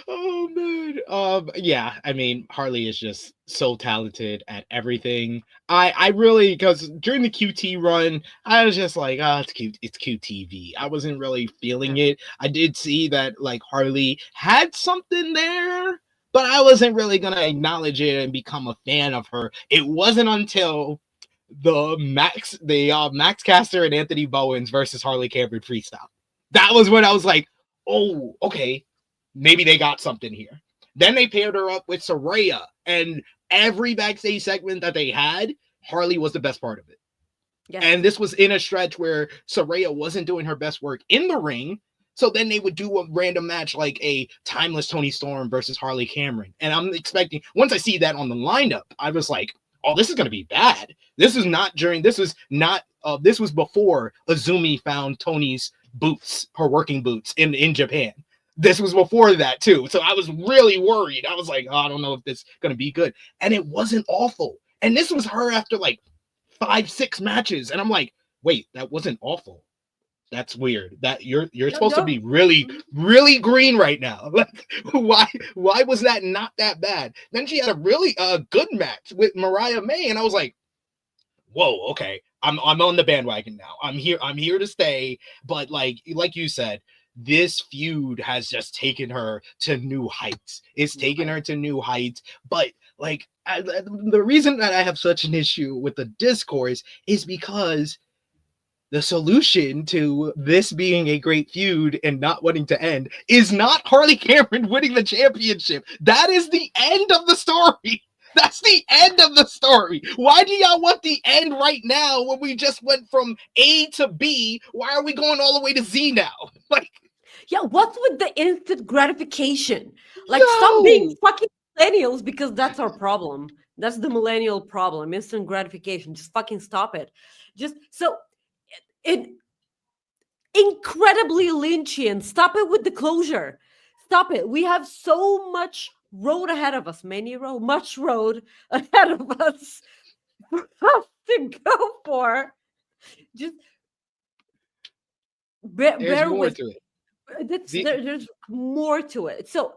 Oh man. Yeah, I mean Harley is just so talented at everything. I really, because during the QT run, I was just like, oh, it's QTV. I wasn't really feeling it. I did see that like Harley had something there, but I wasn't really gonna acknowledge it and become a fan of her. It wasn't until Max Caster and Anthony Bowens versus Harley Cameron freestyle. That was when I was like, oh, okay, maybe they got something here. Then they paired her up with Saraya, and every backstage segment that they had, Harley was the best part of it. Yes. And this was in a stretch where Saraya wasn't doing her best work in the ring. So then they would do a random match like a timeless Toni Storm versus Harley Cameron. And I'm expecting, once I see that on the lineup, I was like, oh, this is going to be bad. This was before Azumi found Toni's boots, her working boots in Japan. This was before that too. So I was really worried. I was like, oh, I don't know if this is going to be good. And it wasn't awful. And this was her after like 5-6 matches. And I'm like, wait, that wasn't awful. That's weird. That you're supposed to be really, really green right now. Like, why was that not that bad? Then she had a really good match with Mariah May, and I was like, whoa, okay, I'm on the bandwagon now. I'm here to stay. But like you said, this feud has just taken her to new heights. It's taken her to new heights. But like the reason that I have such an issue with the discourse is because the solution to this being a great feud and not wanting to end is not Harley Cameron winning the championship. That is the end of the story. That's the end of the story. Why do y'all want the end right now when we just went from A to B? Why are we going all the way to Z now? Like, yeah, what's with the instant gratification? Like, stop being fucking millennials, because that's our problem. That's the millennial problem. Instant gratification. Just fucking stop it. Just so it incredibly Lynchian. Stop it with the closure. Stop it. We have so much road ahead of us. Much road ahead of us for us to go for. Just bear more with to it. There's more to it. So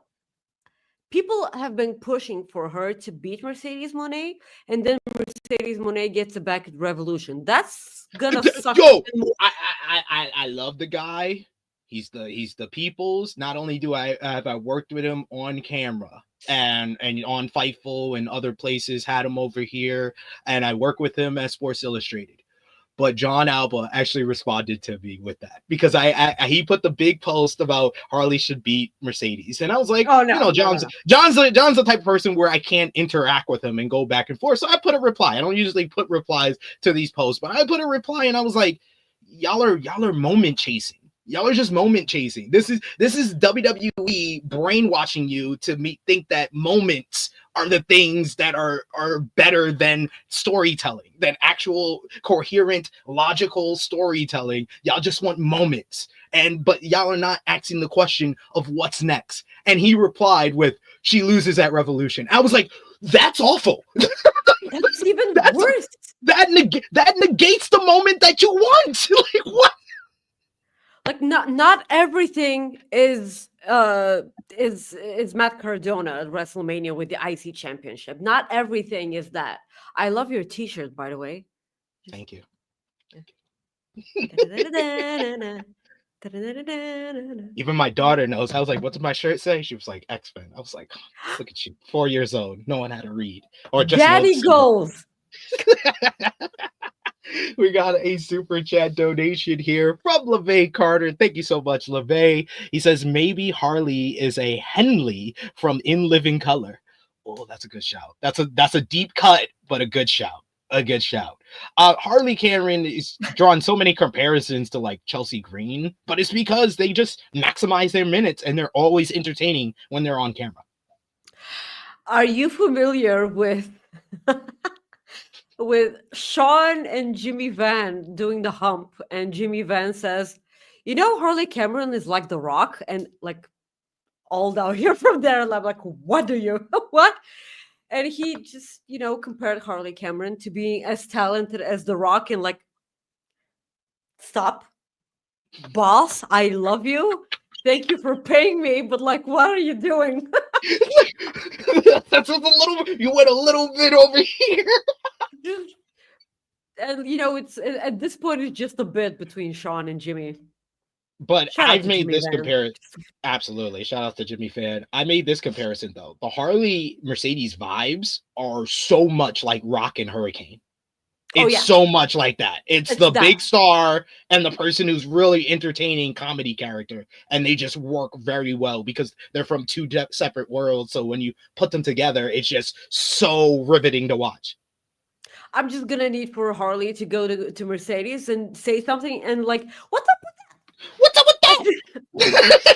people have been pushing for her to beat Mercedes Moné, and then Mercedes Moné gets it back at Revolution. That's gonna suck. Yo, I love the guy. He's the people's. Not only do have I worked with him on camera and on Fightful and other places, had him over here, and I work with him at Sports Illustrated. But John Alba actually responded to me with that, because he put the big post about Harley should beat Mercedes, and I was like, oh no, John's the type of person where I can't interact with him and go back and forth. So I put a reply. I don't usually put replies to these posts, but I put a reply, and I was like, y'all are moment chasing. Y'all are just moment chasing. This is WWE brainwashing you to think that moments are the things that are better than storytelling, than actual coherent, logical storytelling. Y'all just want moments. But y'all are not asking the question of what's next. And he replied with, she loses at Revolution. I was like, that's awful. That's even worse. That negates the moment that you want. Like, what? Like, not everything is Matt Cardona at WrestleMania with the IC Championship. Not everything is that. I love your T-shirt, by the way. Thank you. Even my daughter knows. I was like, "What did my shirt say?" She was like, "X-Men." I was like, "Look at you, 4 years old. No one had to read or just Daddy goals." We got a super chat donation here from LeVay Carter. Thank you so much, LeVay. He says, maybe Harley is a Henley from In Living Color. Oh, that's a good shout. That's a deep cut, but a good shout. A good shout. Harley Cameron is drawing so many comparisons to like Chelsea Green, but it's because they just maximize their minutes and they're always entertaining when they're on camera. Are you familiar with Sean and Jimmy Van doing the hump, and Jimmy Van says, Harley Cameron is like The Rock, and like all down here from there, and I'm like, what? And he just, compared Harley Cameron to being as talented as The Rock, and like, stop, boss, I love you. thank you for paying me, but like, what are you doing? That's a little. You went a little bit over here. And it's at this point it's just a bit between Sean and Jimmy. But Shout out I've to made Jimmy this Van. comparison. Absolutely. Shout out to Jimmy Fan. I made this comparison though. The Harley Mercedes vibes are so much like Rock and Hurricane. It's so much like that. It's the that. big star and the person who's really entertaining comedy character, and they just work very well because they're from two separate worlds. So when you put them together, it's just so riveting to watch. I'm just gonna need for Harley to go to Mercedes and say something and like, what's up with that? What's up with that?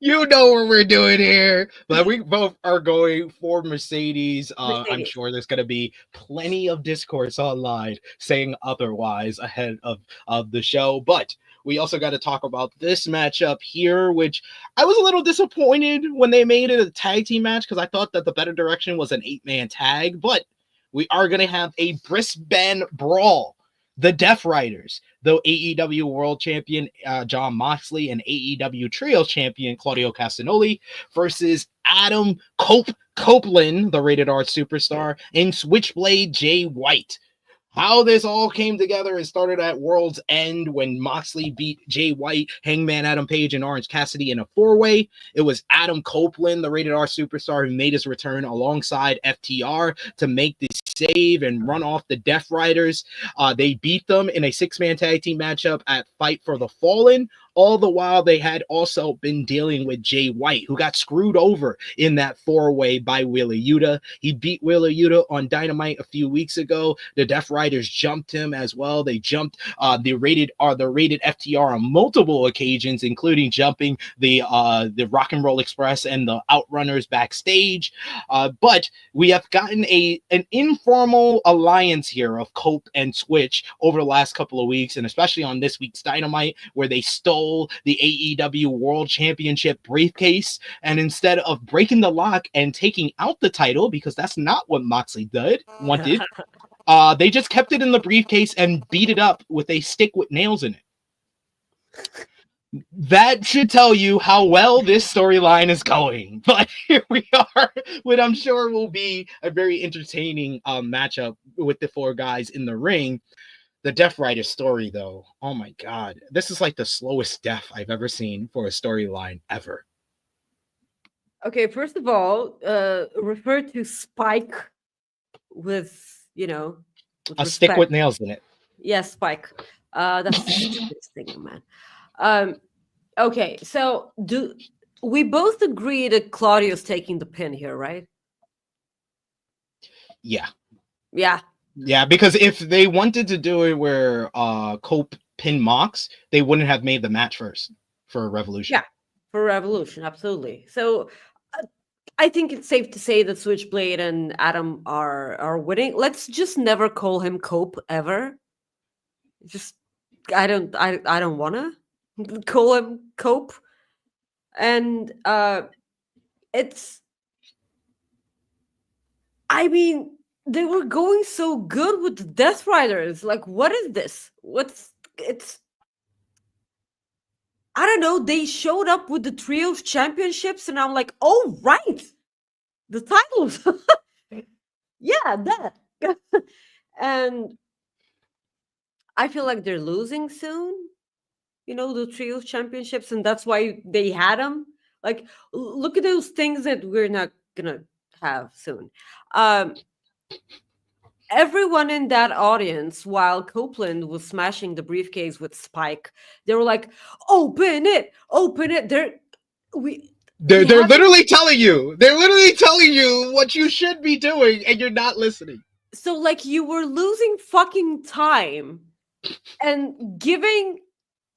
You know what we're doing here, but we both are going for Mercedes. I'm sure there's going to be plenty of discourse online saying otherwise ahead of the show, but we also got to talk about this matchup here, which I was a little disappointed when they made it a tag team match because I thought that the better direction was an 8-man tag, but we are going to have a Brisbane Brawl. The Death Riders, the AEW World Champion Jon Moxley and AEW Trios Champion Claudio Castagnoli versus Adam Copeland, the Rated R Superstar, and Switchblade Jay White. How this all came together, it started at World's End when Moxley beat Jay White, Hangman Adam Page, and Orange Cassidy in a 4-way. It was Adam Copeland, the Rated R Superstar, who made his return alongside FTR to make the save and run off the Death Riders. They beat them in a 6-man tag team matchup at Fight for the Fallen. All the while, they had also been dealing with Jay White, who got screwed over in that 4-way by Wheeler Yuta. He beat Wheeler Yuta on Dynamite a few weeks ago. The Death Riders jumped him as well. They jumped the rated FTR on multiple occasions, including jumping the Rock and Roll Express and the Outrunners backstage. But we have gotten an informal alliance here of Cope and Switch over the last couple of weeks, and especially on this week's Dynamite, where they stole the AEW World Championship briefcase, and instead of breaking the lock and taking out the title, because that's not what Moxley wanted, they just kept it in the briefcase and beat it up with a stick with nails in it. That should tell you how well this storyline is going. But here we are, what I'm sure will be a very entertaining matchup with the 4 guys in the ring. The Death Rider story, though, oh my god, this is like the slowest death I've ever seen for a storyline ever. Okay, first of all, refer to Spike with, with a stick with nails in it. Yes, Spike. That's the stupidest thing, man. Okay, so we both agree that Claudio's taking the pin here, right? Yeah. Yeah. Yeah, because if they wanted to do it where Cope pinned Mox, they wouldn't have made the match first for Revolution. Yeah, for Revolution, absolutely. So I think it's safe to say that Switchblade and Adam are winning. Let's just never call him Cope ever. Just I don't wanna call him Cope. And they were going so good with the Death Riders. Like, what is this? I don't know. They showed up with the Trios Championships, and I'm like, oh, right. The titles. Yeah, that. And I feel like they're losing soon, the Trios Championships, and that's why they had them. Like, look at those things that we're not going to have soon. Everyone in that audience, while Copeland was smashing the briefcase with Spike, they were like, open it. They're literally telling you. They're literally telling you what you should be doing, and you're not listening. So, like, you were losing fucking time and giving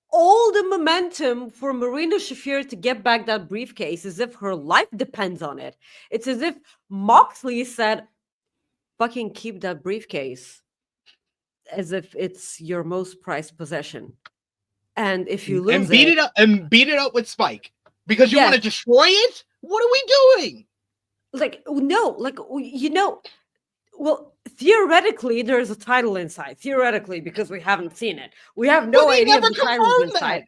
all the momentum for Marina Shafir to get back that briefcase as if her life depends on it. It's as if Moxley said, fucking keep that briefcase, as if it's your most prized possession. And if you lose beat it up with Spike because you want to destroy it. What are we doing? Like, no, like, well, theoretically, there's a title inside. Theoretically, because we haven't seen it. We have no idea if the title's inside.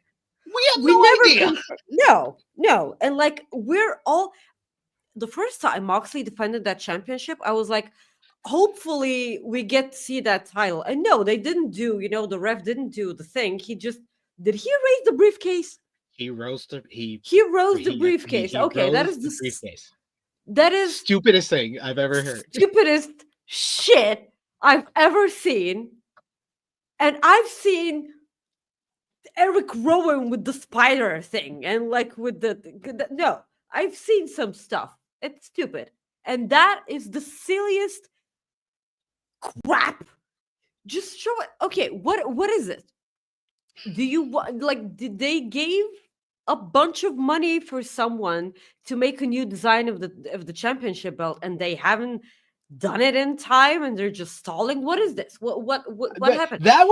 We have no idea. No. And like, we're all, the first time Moxley defended that championship, I was like, hopefully we get to see that title. And no, they didn't do, the ref didn't do the thing. Did he raise the briefcase? He rose the briefcase. Okay, that is the briefcase. That is Stupidest thing I've ever heard. Stupidest shit I've ever seen. And I've seen Eric Rowan with the spider thing and like with no, I've seen some stuff. It's stupid. And that is the silliest crap. Just show it. Okay, what is it? Do you like, did they give a bunch of money for someone to make a new design of the championship belt and they haven't done it in time and they're just stalling? What is this? What happened? That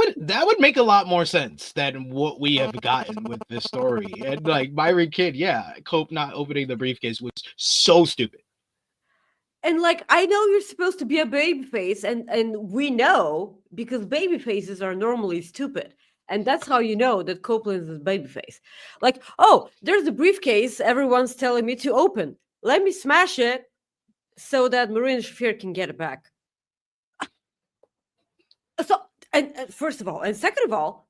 would make a lot more sense than what we have gotten with this story. And like Myron Kidd, Cope not opening the briefcase was so stupid. And like, I know you're supposed to be a babyface, and we know because babyfaces are normally stupid. And that's how you know that Copeland is a babyface. Like, oh, there's a briefcase everyone's telling me to open. Let me smash it so that Marina Shafir can get it back. So, and first of all, and second of all,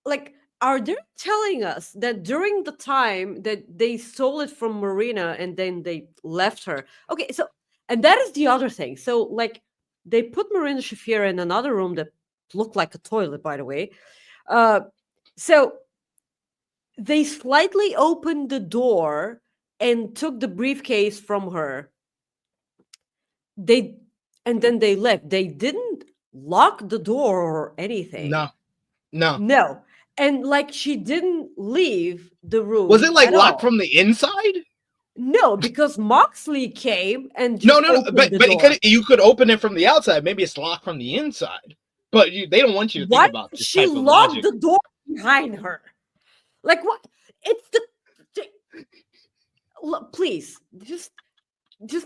like, are they telling us that during the time that they stole it from Marina and then they left her? Okay, so, and that is the other thing. So, like, they put Marina Shafir in another room that looked like a toilet, by the way. So they slightly opened the door and took the briefcase from her. And then they left. They didn't lock the door or anything. No. And like, she didn't leave the room. Was it like locked from the inside? No, because Moxley came and just but you could open it from the outside. Maybe it's locked from the inside. But they don't want you to think about this. She locked the door behind her. Like, what? It's look, please, just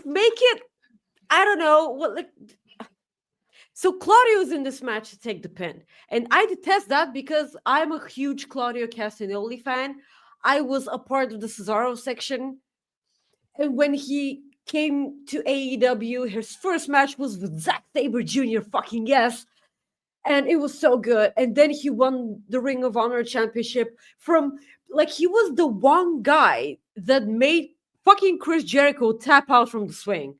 make it. I don't know what. Like, so Claudio's in this match to take the pin, and I detest that because I'm a huge Claudio Castagnoli fan. I was a part of the Cesaro section, and when he came to AEW, his first match was with Zack Sabre Jr. Fucking yes. And it was so good. And then he won the Ring of Honor championship from, like, he was the one guy that made fucking Chris Jericho tap out from the swing.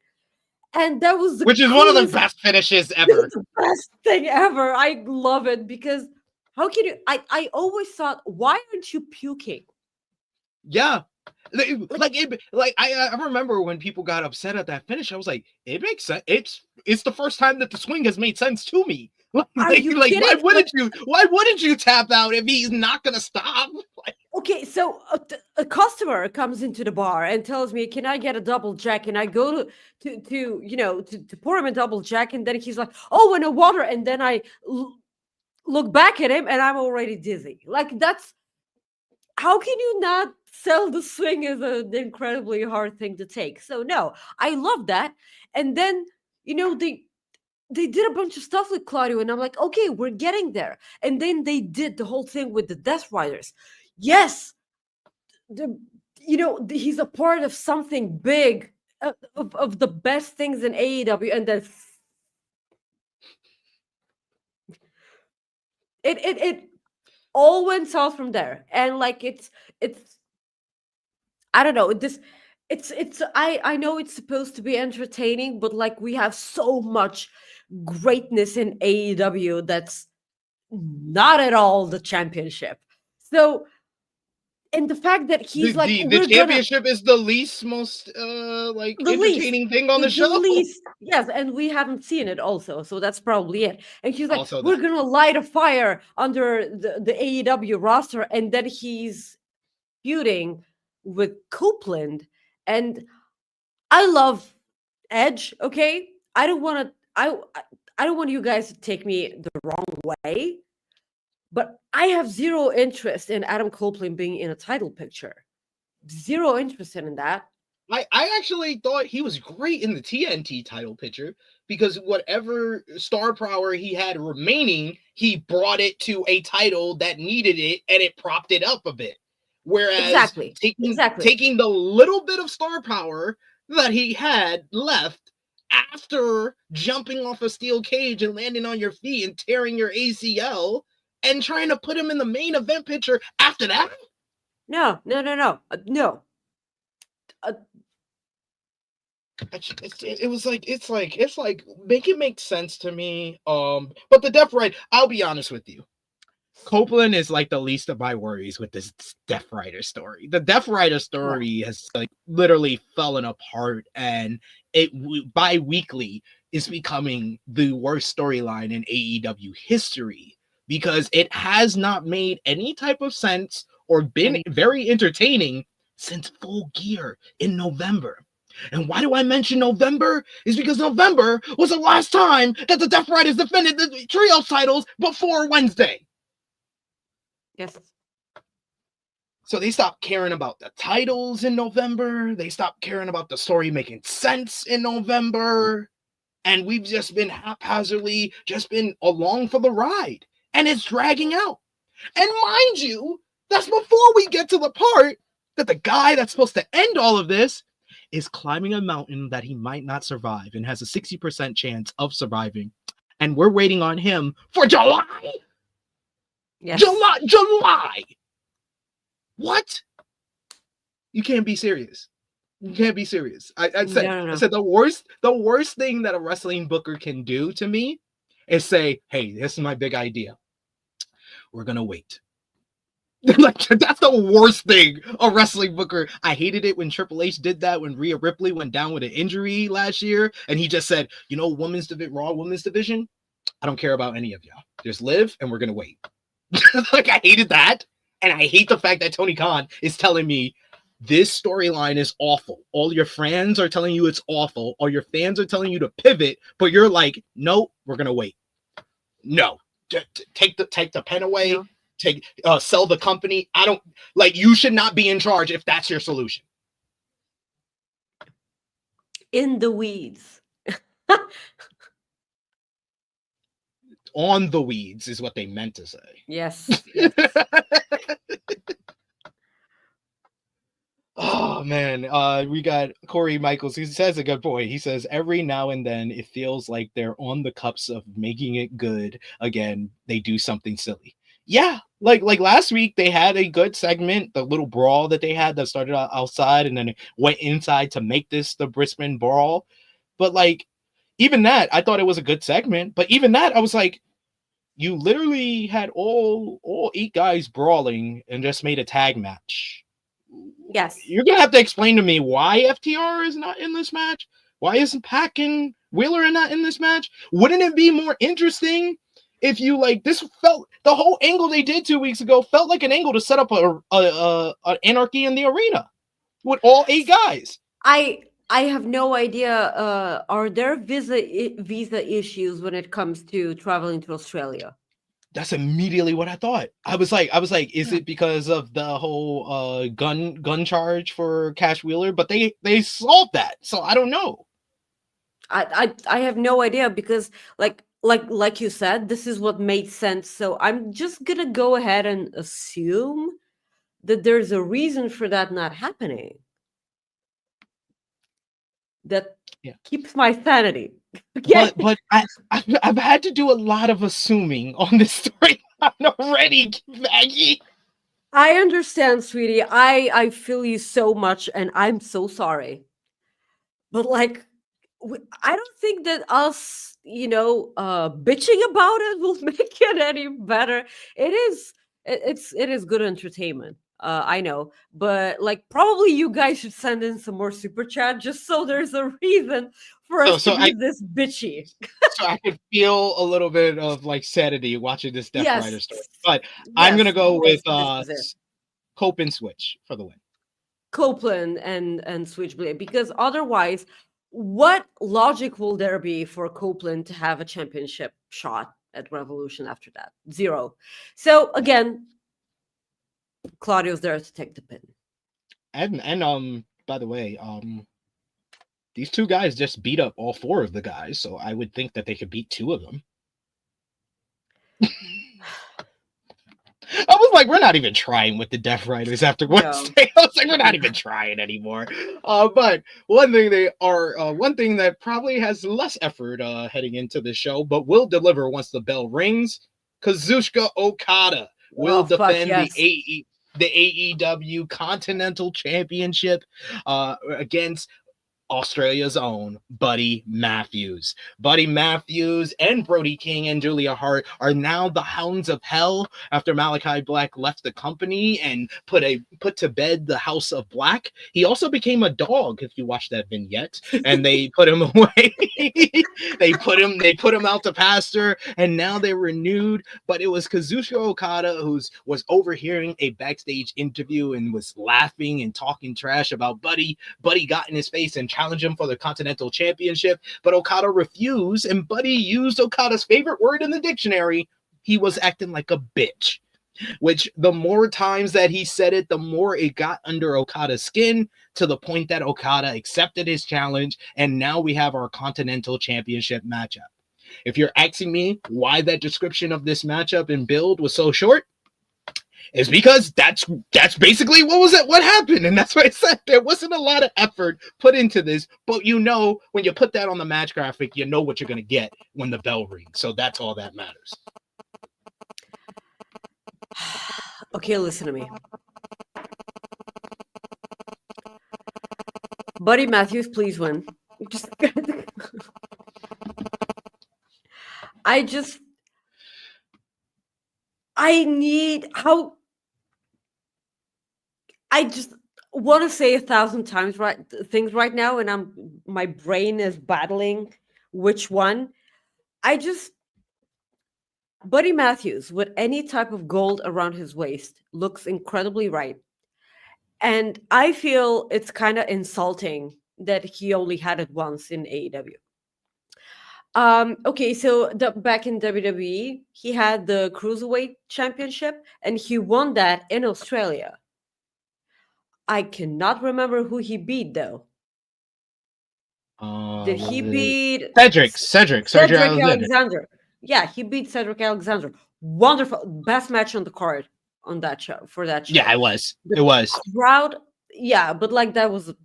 And that was which is one of the best finishes ever. The best thing ever. I love it because how can you? I always thought, why aren't you puking? Yeah. I remember when people got upset at that finish. I was like, it makes sense. It's the first time that the swing has made sense to me. Why wouldn't you tap out if he's not gonna stop? Okay, so a customer comes into the bar and tells me, "Can I get a double jack?" And I go to pour him a double jack, and then he's like, "Oh, and a water." And then I look back at him, and I'm already dizzy. Like, that's how can you not sell the swing as an incredibly hard thing to take? So no, I love that. And then they did a bunch of stuff with Claudio, and I'm like, okay, we're getting there. And then they did the whole thing with the Death Riders. Yes, he's a part of something big, of the best things in AEW, and then it all went south from there. And like, it's I don't know, I know it's supposed to be entertaining, but like, we have so much greatness in AEW that's not at all the championship. So, and the fact that he's the championship is the most entertaining thing on the show. Yes, and we haven't seen it also, so that's probably it. And he's like, we're gonna light a fire under the AEW roster, and then he's feuding with Copeland. And I love Edge. Okay, I don't want you guys to take me the wrong way, but I have zero interest in Adam Copeland being in a title picture. Zero interest in that. I actually thought he was great in the TNT title picture because whatever star power he had remaining, he brought it to a title that needed it, and it propped it up a bit. Whereas Exactly. taking the little bit of star power that he had left after jumping off a steel cage and landing on your feet and tearing your ACL and trying to put him in the main event picture after that? No. It was like it's like make it make sense to me. But the Death Rider, I'll be honest with you. Copeland is like the least of my worries with this Death Rider story. The Death Rider story has like literally fallen apart, and it bi-weekly is becoming the worst storyline in AEW history because it has not made any type of sense or been very entertaining since Full Gear in November. And why do I mention November? Is because November was the last time that the Death Riders defended the trio titles before Wednesday. Yes. So they stopped caring about the titles in November. They stopped caring about the story making sense in November. And we've just been haphazardly just been along for the ride. And it's dragging out. And mind you, that's before we get to the part that the guy that's supposed to end all of this is climbing a mountain that he might not survive and has a 60% chance of surviving. And we're waiting on him for July? Yes. July! What? You can't be serious. You can't be serious. I said the worst thing that a wrestling booker can do to me is say, hey, this is my big idea. We're gonna wait. Like, that's the worst thing a wrestling booker. I hated it when Triple H did that when Rhea Ripley went down with an injury last year, and he just said, you know, Raw women's division, I don't care about any of y'all. Just live, and we're gonna wait. Like, I hated that, and I hate the fact that Tony Khan is telling me this storyline is awful. All your friends are telling you it's awful. All your fans are telling you to pivot, but you're like, no, we're gonna wait. No, take the pen away. No. Sell the company. I don't like. You should not be in charge if that's your solution. In the weeds. On the weeds is what they meant to say. Yes. Oh man, we got Corey Michaels. He says a good point. He says every now and then it feels like they're on the cups of making it good again. They do something silly. Yeah, like last week they had a good segment, the little brawl that they had that started outside and then it went inside to make this the Brisbane Brawl. But like even that, I thought it was a good segment. But even that, I was like, you literally had all 8 guys brawling and just made a tag match. Yes. You're gonna have to explain to me why FTR is not in this match. Why isn't Pac and Wheeler not in this match? Wouldn't it be more interesting if you like this felt the whole angle they did 2 weeks ago felt like an angle to set up an anarchy in the arena with all 8 guys? I have no idea. Are there visa issues when it comes to traveling to Australia? That's immediately what I thought. I was like, is it because of the whole gun charge for Cash Wheeler? But they solved that, so I don't know. I have no idea because like you said, this is what made sense. So I'm just gonna go ahead and assume that there's a reason for that not happening. That keeps my sanity. But I've had to do a lot of assuming on this story already, Maggie. I understand, sweetie. I feel you so much, and I'm so sorry. But like, I don't think that us, bitching about it will make it any better. It is good entertainment. I know, but like probably you guys should send in some more super chat just so there's a reason for us to be this bitchy. So I could feel a little bit of like sanity watching this Death Rider story. But I'm gonna go with Copeland Switch for the win. Copeland and Switchblade, because otherwise, what logic will there be for Copeland to have a championship shot at Revolution after that? Zero. So again, Claudio's there to take the pin. And by the way, these 2 guys just beat up all 4 of the guys, so I would think that they could beat 2 of them. I was like, we're not even trying with the Death Riders after No. Wednesday. I was like, we're not even trying anymore. But one thing one thing that probably has less effort heading into the show, but will deliver once the bell rings. Kazuchika Okada will defend the AEW Continental Championship against Australia's own Buddy Matthews. Buddy Matthews and Brody King and Julia Hart are now the Hounds of Hell after Malachi Black left the company and put to bed the House of Black. He also became a dog, if you watch that vignette, and they put him away. they put him out to pasture, and now they're renewed. But it was Kazuchika Okada who was overhearing a backstage interview and was laughing and talking trash about Buddy. Buddy got in his face and challenged him for the Continental Championship, but Okada refused, and Buddy used Okada's favorite word in the dictionary. He was acting like a bitch, which the more times that he said it, the more it got under Okada's skin, to the point that Okada accepted his challenge, and now we have our Continental Championship matchup. If you're asking me why that description of this matchup and build was so short, is because that's basically what happened, and that's why I said there wasn't a lot of effort put into this. But when you put that on the match graphic, you know what you're gonna get when the bell rings. So that's all that matters. Okay, listen to me. Buddy Matthews, please win. I just want to say 1,000 times things right now, and my brain is battling which one. Buddy Matthews with any type of gold around his waist looks incredibly right. And I feel it's kind of insulting that he only had it once in AEW. Okay, so back in WWE, he had the Cruiserweight Championship, and he won that in Australia. I cannot remember who he beat, though. Did he beat Cedric Alexander? Yeah, he beat Cedric Alexander. Wonderful, best match on the card on that show for that show. Yeah, it was. Crowd, yeah, but like that was a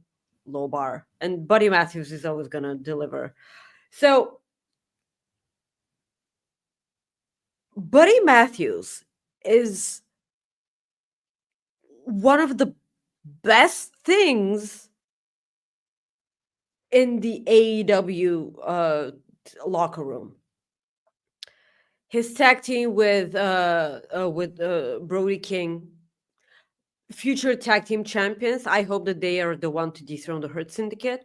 low bar, and Buddy Matthews is always gonna deliver. So Buddy Matthews is one of the best things in the AEW locker room. His tag team with Brody King, future tag team champions. I hope that they are the one to dethrone the Hurt Syndicate.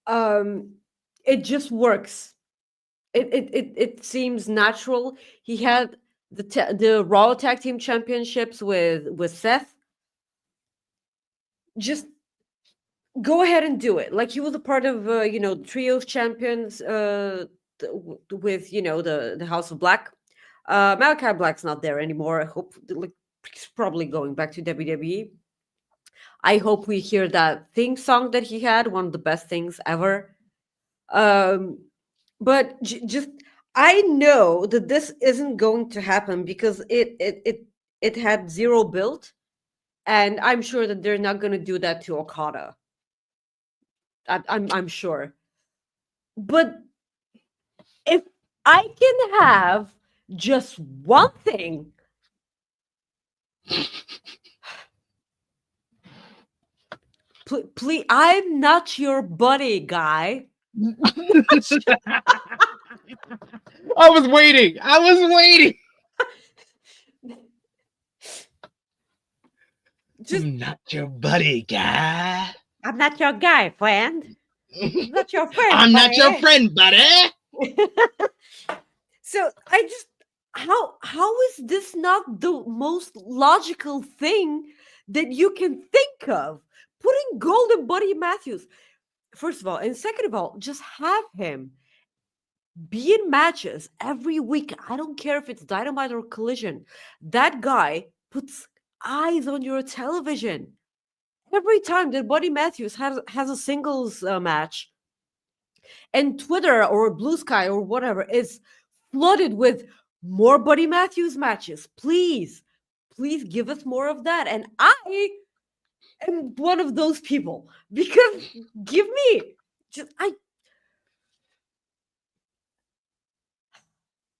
It just works. It seems natural. He had the Raw tag team championships with Seth. Just go ahead and do it. Like, he was a part of trios champions with the House of Black. Malachi Black's not there anymore. I hope he's probably going back to WWE. I hope we hear that theme song that he had, one of the best things ever. But just I know that this isn't going to happen because it had zero build, and I'm sure that they're not going to do that to Okada. I'm sure. But if I can have just one thing, please, I'm not your buddy, guy. I was waiting. I'm not your buddy, guy. I'm not your guy, friend. I'm not your friend. I'm not your friend, buddy. So how is this not the most logical thing that you can think of? Putting Golden Buddy Matthews, first of all, and second of all, just have him be in matches every week. I don't care if it's Dynamite or Collision. That guy puts eyes on your television. Every time that Buddy Matthews has a singles match, and Twitter or Blue Sky or whatever is flooded with more Buddy Matthews matches, please. Please give us more of that. And I am one of those people because give me just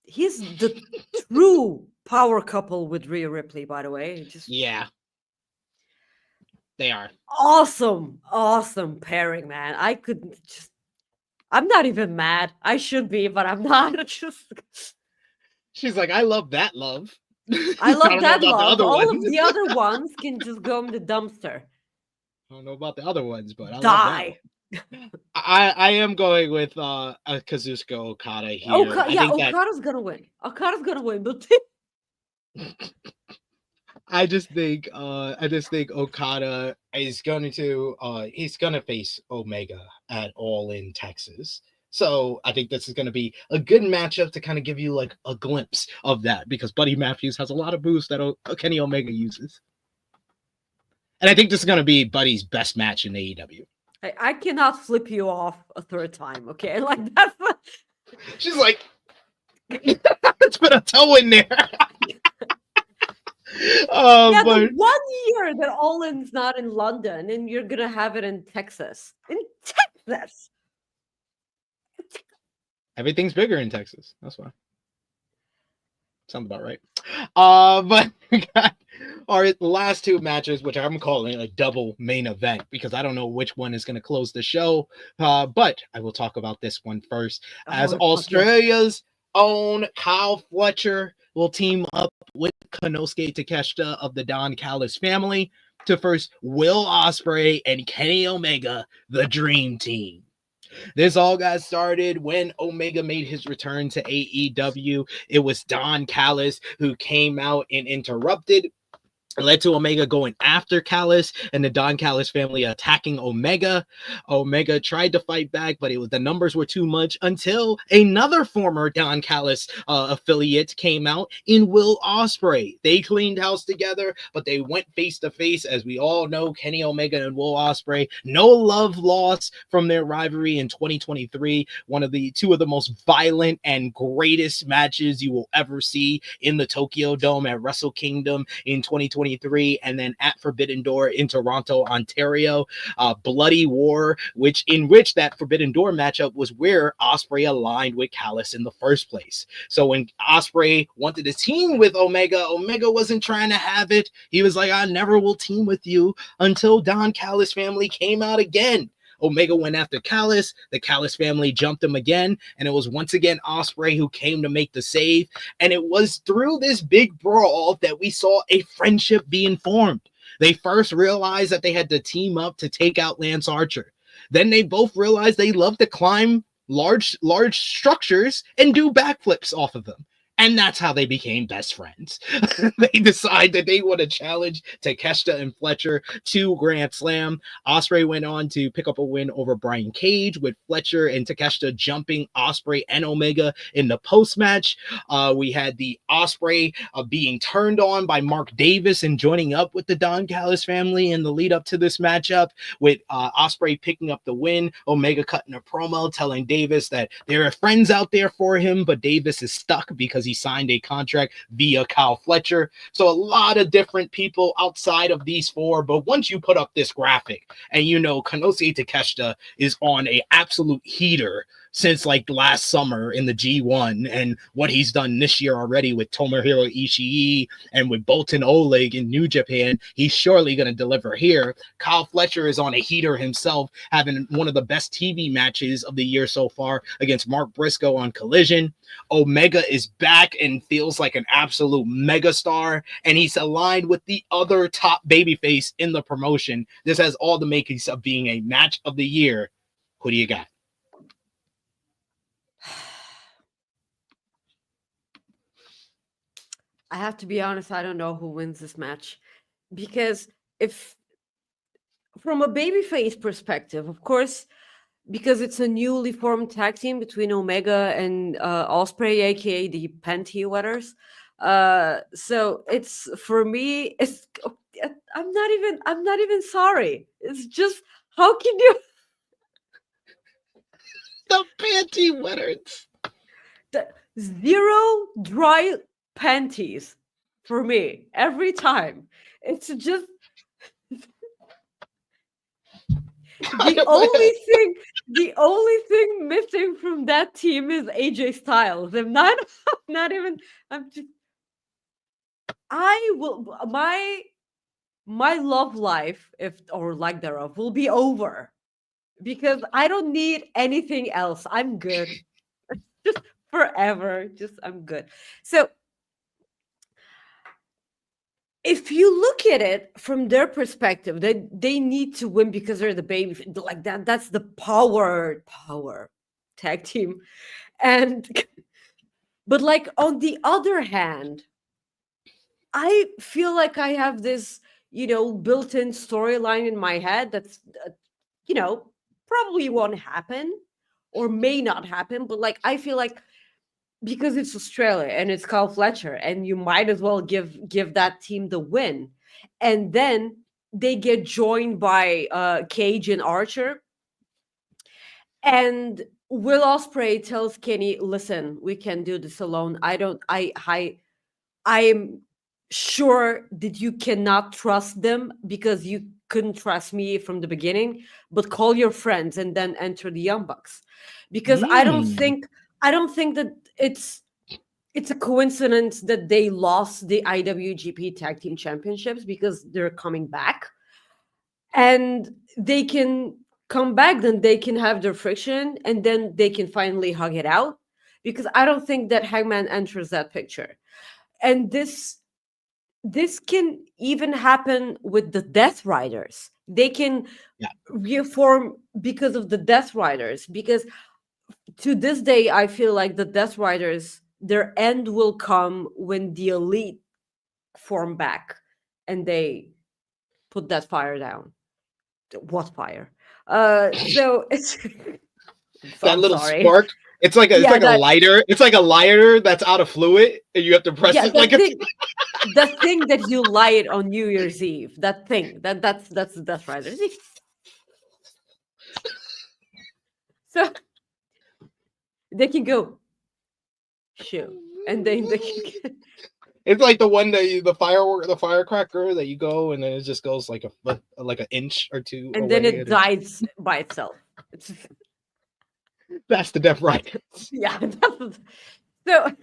he's the true power couple with Rhea Ripley, by the way. Just Yeah, they are. awesome pairing, man. I'm not even mad. I should be, but I'm not. She's like, I love that love. I love don't know that about the love. other All ones. of the other ones can just go in the dumpster. I don't know about the other ones, but I love Die. that. I am going with Kazuchika Okada here. Okada's gonna win. Okada's gonna win, but I just think Okada is going to he's gonna face Omega at All In Texas. So I think this is going to be a good matchup to kind of give you like a glimpse of that, because Buddy Matthews has a lot of boosts that Kenny Omega uses. And I think this is going to be Buddy's best match in AEW. I cannot flip you off a third time, okay? Like that's She's like, let's put a toe in there. yeah, but the 1 year that All In's not in London, and you're gonna have it in Texas. In Texas. everything's bigger in Texas. That's why. Sounds about right. But we got our last two matches, which I'm calling a double main event because I don't know which one is going to close the show. But I will talk about this one first. As Australia's own Kyle Fletcher will team up with Konosuke Takeshita of the Don Callis family to first Will Ospreay and Kenny Omega, the Dream Team. This all got started when Omega made his return to AEW. It was Don Callis who came out and interrupted. It led to Omega going after Callis and the Don Callis family attacking Omega. Omega tried to fight back, but the numbers were too much until another former Don Callis affiliate came out in Will Ospreay. They cleaned house together, but they went face to face. As we all know, Kenny Omega and Will Ospreay, no love lost from their rivalry in 2023. Two of the most violent and greatest matches you will ever see in the Tokyo Dome at Wrestle Kingdom in 2023, and then at Forbidden Door in Toronto, Ontario. Bloody War, in which that Forbidden Door matchup was where Ospreay aligned with Callis in the first place. So when Ospreay wanted to team with Omega, Omega wasn't trying to have it. He was like, I never will team with you, until Don Callis family came out again. Omega went after Callis. The Callis family jumped him again, and it was once again Ospreay who came to make the save. And it was through this big brawl that we saw a friendship being formed. They first realized that they had to team up to take out Lance Archer. Then they both realized they love to climb large structures and do backflips off of them. And that's how they became best friends. They decide that they want to challenge Takeshita and Fletcher to Grand Slam. Ospreay went on to pick up a win over Brian Cage, with Fletcher and Takeshita jumping Ospreay and Omega in the post-match. We had the Ospreay being turned on by Mark Davis and joining up with the Don Callis family in the lead up to this matchup, with Ospreay picking up the win. Omega cutting a promo telling Davis that there are friends out there for him, but Davis is stuck because he signed a contract via Kyle Fletcher. So a lot of different people outside of these four. But once you put up this graphic and you know Konosuke Takeshita is on a absolute heater since like last summer in the G1, and what he's done this year already with Tomohiro Ishii and with Bolton Oleg in New Japan, he's surely going to deliver here. Kyle Fletcher is on a heater himself, having one of the best TV matches of the year so far against Mark Briscoe on Collision. Omega is back and feels like an absolute megastar, and he's aligned with the other top babyface in the promotion. This has all the makings of being a match of the year. Who do you got? I have to be honest, I don't know who wins this match, because if from a babyface perspective, of course, because it's a newly formed tag team between Omega and Ospreay, aka the Panty Wetters. So it's, for me, it's I'm not even sorry. It's just, how can you the Panty Wetters? zero dry panties for me every time. It's just the only thing missing from that team is AJ Styles. I'm not not even I'm just I will my love life, if or lack thereof, will be over because I don't need anything else. I'm good. Just forever. Just I'm good. So if you look at it from their perspective, they need to win because they're the baby. Like that's the power tag team. And but like on the other hand, I feel like I have this, built-in storyline in my head that's, probably won't happen or may not happen. But like, I feel like because it's Australia and it's called Fletcher, and you might as well give that team the win, and then they get joined by Cage and Archer, and Will Ospreay tells Kenny, "Listen, we can do this alone. I'm sure that you cannot trust them because you couldn't trust me from the beginning, but call your friends and then enter the Young Bucks." Because I don't think that it's a coincidence that they lost the IWGP Tag Team Championships, because they're coming back and they can come back, then they can have their friction and then they can finally hug it out, because I don't think that Hangman enters that picture. And this can even happen with the Death Riders. They can reform because of the Death Riders, because to this day I feel like the Death Riders, their end will come when the Elite form back and they put that fire down. What fire? So it's that little spark. It's like a lighter. It's like a lighter that's out of fluid, and you have to press it like the thing that you light on New Year's Eve. That thing. That's the Death Rider. So they can go shoot, and then they can. It's like the one that the firecracker that you go, and then it just goes like an inch or two, and then it dies by itself. That's the Death Riders. Yeah. So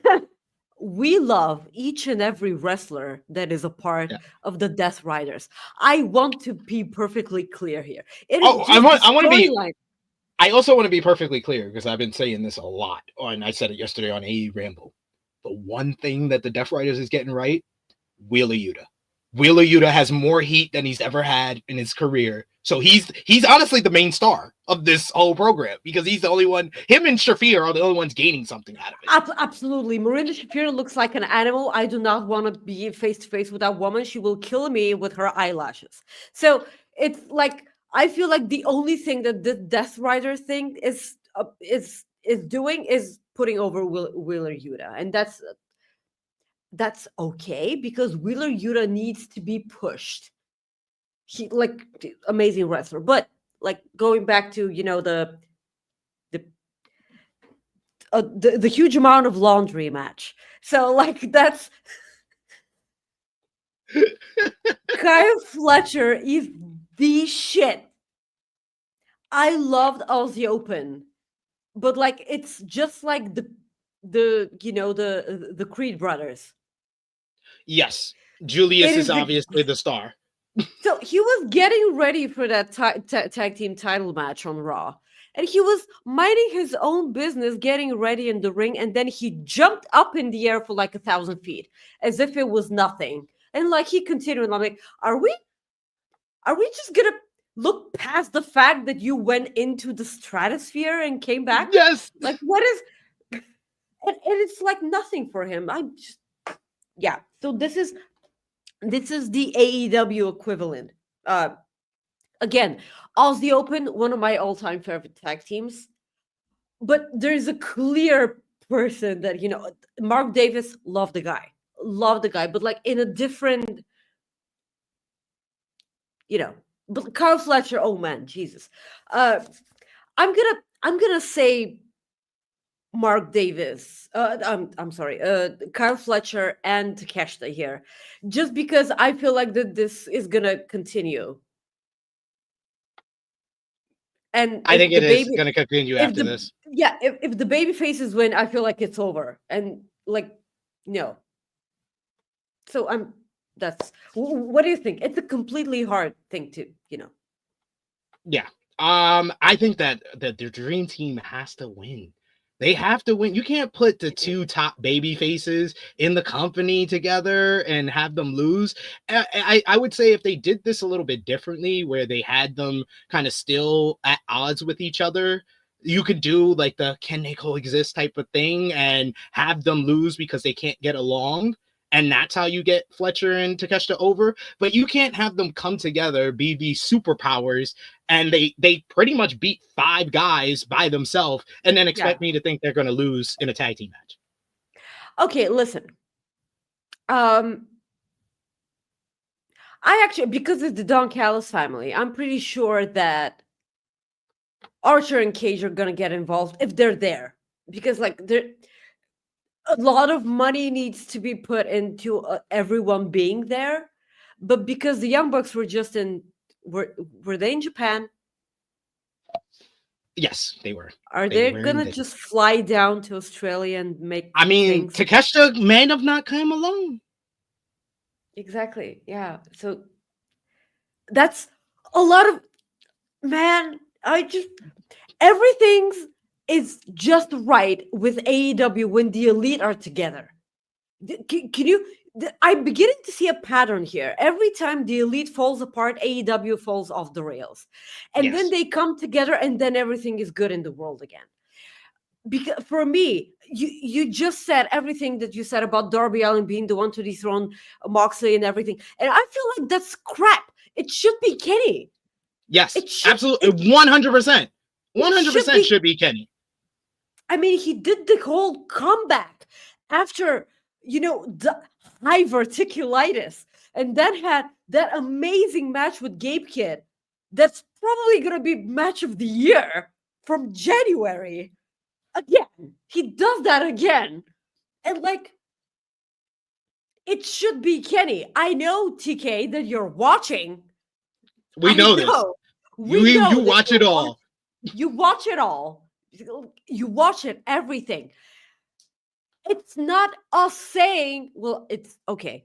we love each and every wrestler that is a part of the Death Riders. I want to be perfectly clear here. I also want to be perfectly clear, because I've been saying this a lot, and I said it yesterday on AE Ramble. The one thing that the Death Riders is getting right, Wheeler Yuta. Wheeler Yuta has more heat than he's ever had in his career. So he's honestly the main star of this whole program, because he's the only one. Him and Shafir are the only ones gaining something out of it. Absolutely. Miranda Shafir looks like an animal. I do not want to be face to face with that woman. She will kill me with her eyelashes. So it's like, I feel like the only thing that the Death Rider thing is doing is putting over Wheeler Yuta, and that's okay, because Wheeler Yuta needs to be pushed. He like amazing wrestler, but like going back to the huge amount of laundry match. So like that's Kyle Fletcher is the shit. I loved Aussie Open, but like it's just like the Creed brothers. Yes, Julius is obviously the star. So he was getting ready for that tag team title match on Raw, and he was minding his own business, getting ready in the ring, and then he jumped up in the air for like 1,000 feet, as if it was nothing. And like he continued, and I'm like, are we just gonna look past the fact that you went into the stratosphere and came back? Yes. Like what is? And it's like nothing for him. I'm just So this is the AEW equivalent. Again, Aussie Open, one of my all-time favorite tag teams. But there's a clear person that, Mark Davis, love the guy, but like in a different, but Kyle Fletcher, oh man, Jesus. I'm gonna say Mark Davis. I'm sorry, Kyle Fletcher and Takeshita here, just because I feel like that this is gonna continue. And I if think the it is baby, going to continue if after the this. yeah, if the baby faces win, I feel like it's over. And like, no. So what do you think? It's a completely hard thing to, Yeah. I think that the dream team has to win. They have to win. You can't put the two top baby faces in the company together and have them lose. I would say if they did this a little bit differently, where they had them kind of still at odds with each other, you could do like the can they coexist type of thing and have them lose because they can't get along. And that's how you get Fletcher and Takeshita over. But you can't have them come together, be these superpowers, and they pretty much beat 5 guys by themselves, and then expect me to think they're going to lose in a tag team match. Okay, listen. I actually, because it's the Don Callis family, I'm pretty sure that Archer and Cage are gonna get involved if they're there, because like a lot of money needs to be put into everyone being there. But because the Young Bucks were just were they in Japan? Yes, they were. Are they gonna just fly down to Australia and make? I mean, Takeshita may have not come alone. Exactly. Yeah. So that's a lot of, man. Everything is just right with AEW when the Elite are together. Can you? I'm beginning to see a pattern here. Every time the Elite falls apart, AEW falls off the rails, and then they come together, and then everything is good in the world again. Because for me, you just said everything that you said about Darby Allin being the one to dethrone Moxley and everything, and I feel like that's crap. It should be Kenny. Yes, absolutely, 100%. 100% should be Kenny. I mean, he did the whole comeback after, the diverticulitis, and then had that amazing match with Gabe Kidd. That's probably going to be match of the year from January. Again, he does that again. And like, it should be Kenny. I know, TK, that you're watching. We know this. You watch it all. You watch it all. You watch it, everything. It's not us saying, well, it's okay.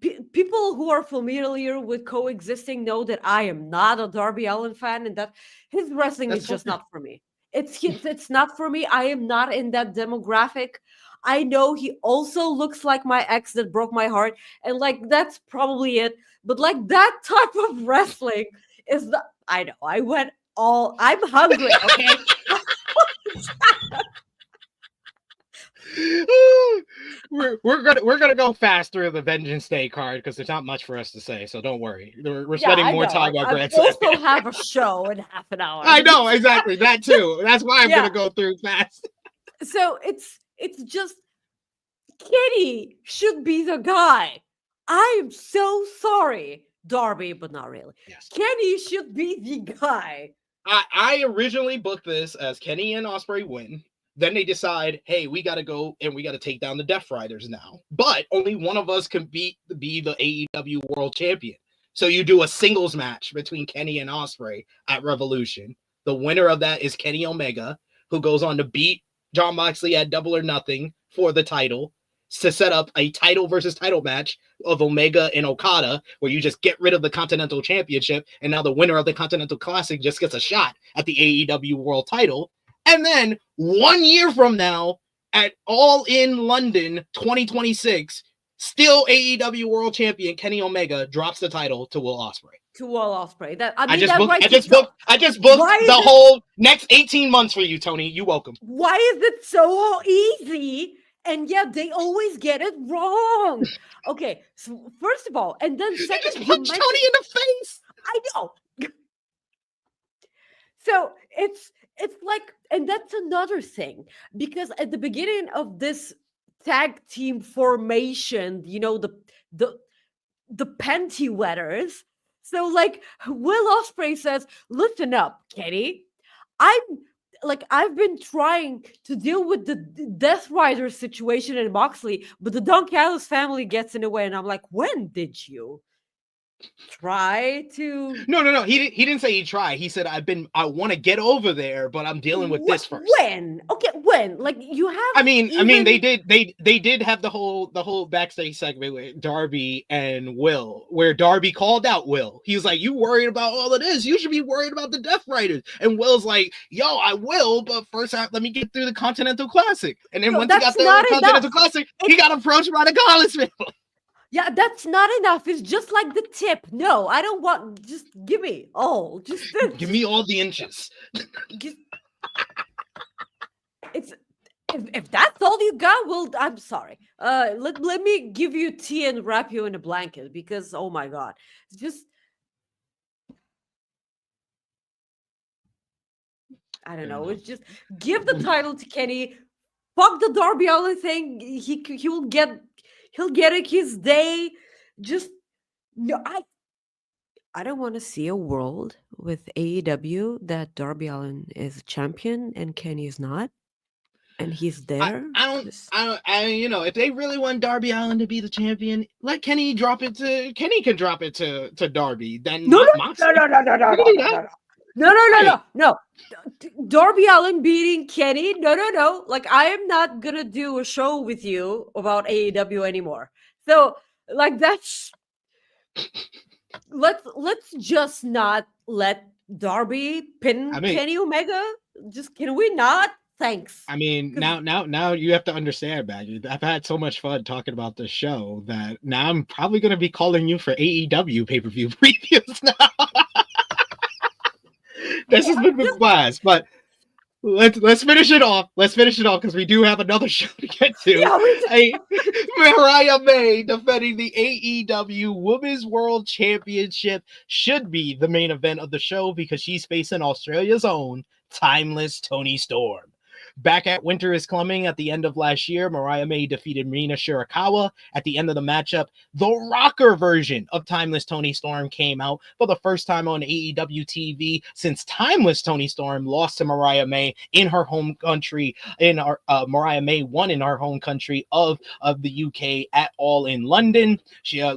People who are familiar with coexisting know that I am not a Darby Allin fan, and that his wrestling is just not for me. It's not for me. I am not in that demographic. I know he also looks like my ex that broke my heart, and like that's probably it. But like that type of wrestling is the. I know. I'm hungry. Okay. we're gonna go fast through the Vengeance Day card because there's not much for us to say, so don't worry. We're spending more time on Grand Slam. We also have a show in half an hour. I know, exactly, that too. That's why I'm gonna go through fast. So it's just Kenny should be the guy. I am so sorry, Darby, but not really. Yes. Kenny should be the guy. I originally booked this as Kenny and Ospreay win. Then they decide, hey, we got to go and we got to take down the Death Riders now. But only one of us can be the AEW World Champion. So you do a singles match between Kenny and Ospreay at Revolution. The winner of that is Kenny Omega, who goes on to beat Jon Moxley at Double or Nothing for the title, to set up a title versus title match of Omega and Okada, where you just get rid of the Continental Championship, and now the winner of the Continental Classic just gets a shot at the AEW World title. And then 1 year from now, at All In London 2026, still AEW World Champion Kenny Omega drops the title to Will Ospreay. I just booked the whole next 18 months for you, Tony. You're welcome. Why is it so easy? And yet they always get it wrong. Okay, so first of all, and then second, you just punched Tony in the face. I know. So it's like, and that's another thing, because at the beginning of this tag team formation, the panty wetters. So like Will Ospreay says, listen up, Kenny. like I've been trying to deal with the Death Rider situation in Moxley, but the Don Callis family gets in the way, and I'm like, when did you try to? No. He didn't say he tried. He said I want to get over there, but I'm dealing with this first. When? Okay, when? Like you have. I mean, they did have the whole backstage segment with Darby and Will, where Darby called out Will. He was like, "You worried about all of this? You should be worried about the Death Riders." And Will's like, "Yo, I will, but first let me get through the Continental Classic." And then once he got through the Continental Classic, he got approached by the Callis family. Yeah, that's not enough. It's just like the tip. No, I don't want. Just give me all. Just give me all the inches. It's if that's all you got, well, I'm sorry. Let me give you tea and wrap you in a blanket because oh my god, it's just I don't know. It's just give the title to Kenny. Fuck the Darby Allin thing. He'll get it his day. Just no, I don't want to see a world with AEW that Darby Allin is a champion and Kenny is not. And he's there. I don't. You know, if they really want Darby Allin to be the champion, let Kenny drop it to. Kenny can drop it to Darby. Then no. Darby Allin beating Kenny. No. Like I am not gonna do a show with you about AEW anymore. So like that's. Let's just not let Darby pin Kenny Omega. Just can we not? Thanks. I mean, now you have to understand, Maggie. I've had so much fun talking about this show that now I'm probably going to be calling you for AEW pay-per-view previews now. This has been the class, but let's finish it off. Let's finish it off because we do have another show to get to. Mariah May defending the AEW Women's World Championship should be the main event of the show because she's facing Australia's own Timeless Toni Storm. Back at Winter is Coming at the end of last year, Mariah May defeated Mina Shirakawa. At the end of the matchup, the rocker version of Timeless Toni Storm came out for the first time on AEW TV since Timeless Toni Storm lost to Mariah May in her home country. Mariah May won in her home country of the UK at All in London.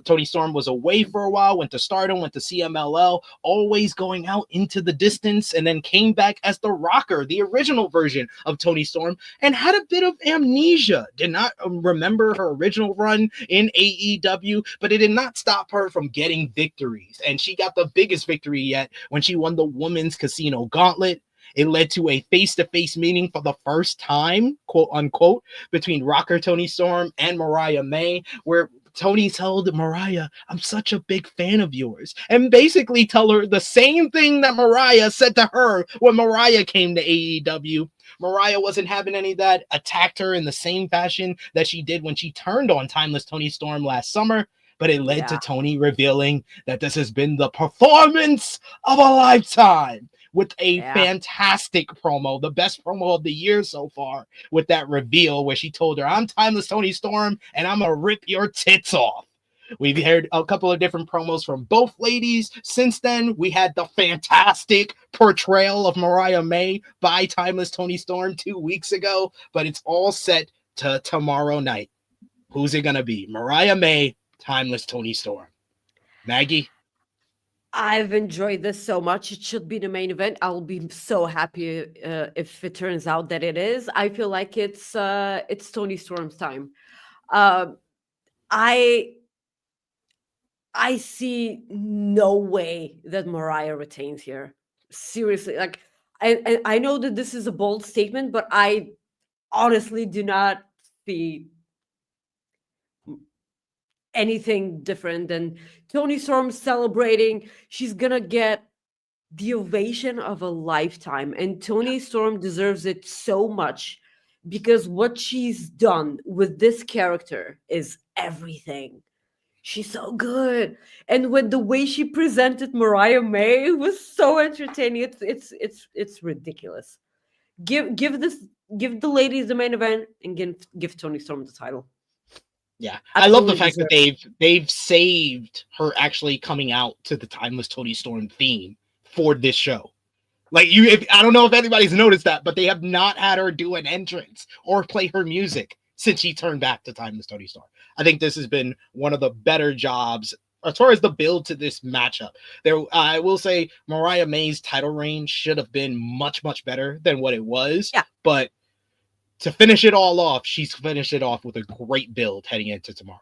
Toni Storm was away for a while, went to Stardom, went to CMLL, always going out into the distance, and then came back as the rocker, the original version of Toni Storm, and had a bit of amnesia. Did not remember her original run in AEW, but it did not stop her from getting victories. And she got the biggest victory yet when she won the Women's Casino Gauntlet. It led to a face-to-face meeting for the first time, quote unquote, between rocker Toni Storm and Mariah May, where Toni told Mariah, "I'm such a big fan of yours," and basically tell her the same thing that Mariah said to her when Mariah came to AEW. Mariah wasn't having any of that, attacked her in the same fashion that she did when she turned on Timeless Toni Storm last summer, but it led to Toni revealing that this has been the performance of a lifetime with a fantastic promo, the best promo of the year so far, with that reveal where she told her, "I'm Timeless Toni Storm, and I'm gonna rip your tits off." We've heard a couple of different promos from both ladies. Since then, we had the fantastic portrayal of Mariah May by Timeless Toni Storm 2 weeks ago, but it's all set to tomorrow night. Who's it gonna be? Mariah May, Timeless Toni Storm. Maggie? I've enjoyed this so much. It should be the main event. I'll be so happy if it turns out that it is. I feel like it's Toni Storm's time. I see no way that Mariah retains here. Seriously, like I know that this is a bold statement, but I honestly do not see anything different than Toni Storm celebrating. She's gonna get the ovation of a lifetime, and Toni Storm deserves it so much because what she's done with this character is everything. She's so good, and when the way she presented Mariah May was so entertaining, it's ridiculous. Give the ladies the main event and give Toni Storm the title. Yeah, I love the fact that they've saved her actually coming out to the Timeless Toni Storm theme for this show. Like I don't know if anybody's noticed that, but they have not had her do an entrance or play her music since she turned back to Timeless Toni Storm. I think this has been one of the better jobs as far as the build to this matchup. I will say Mariah May's title reign should have been much, much better than what it was. Yeah. But to finish it all off, she's finished it off with a great build heading into tomorrow.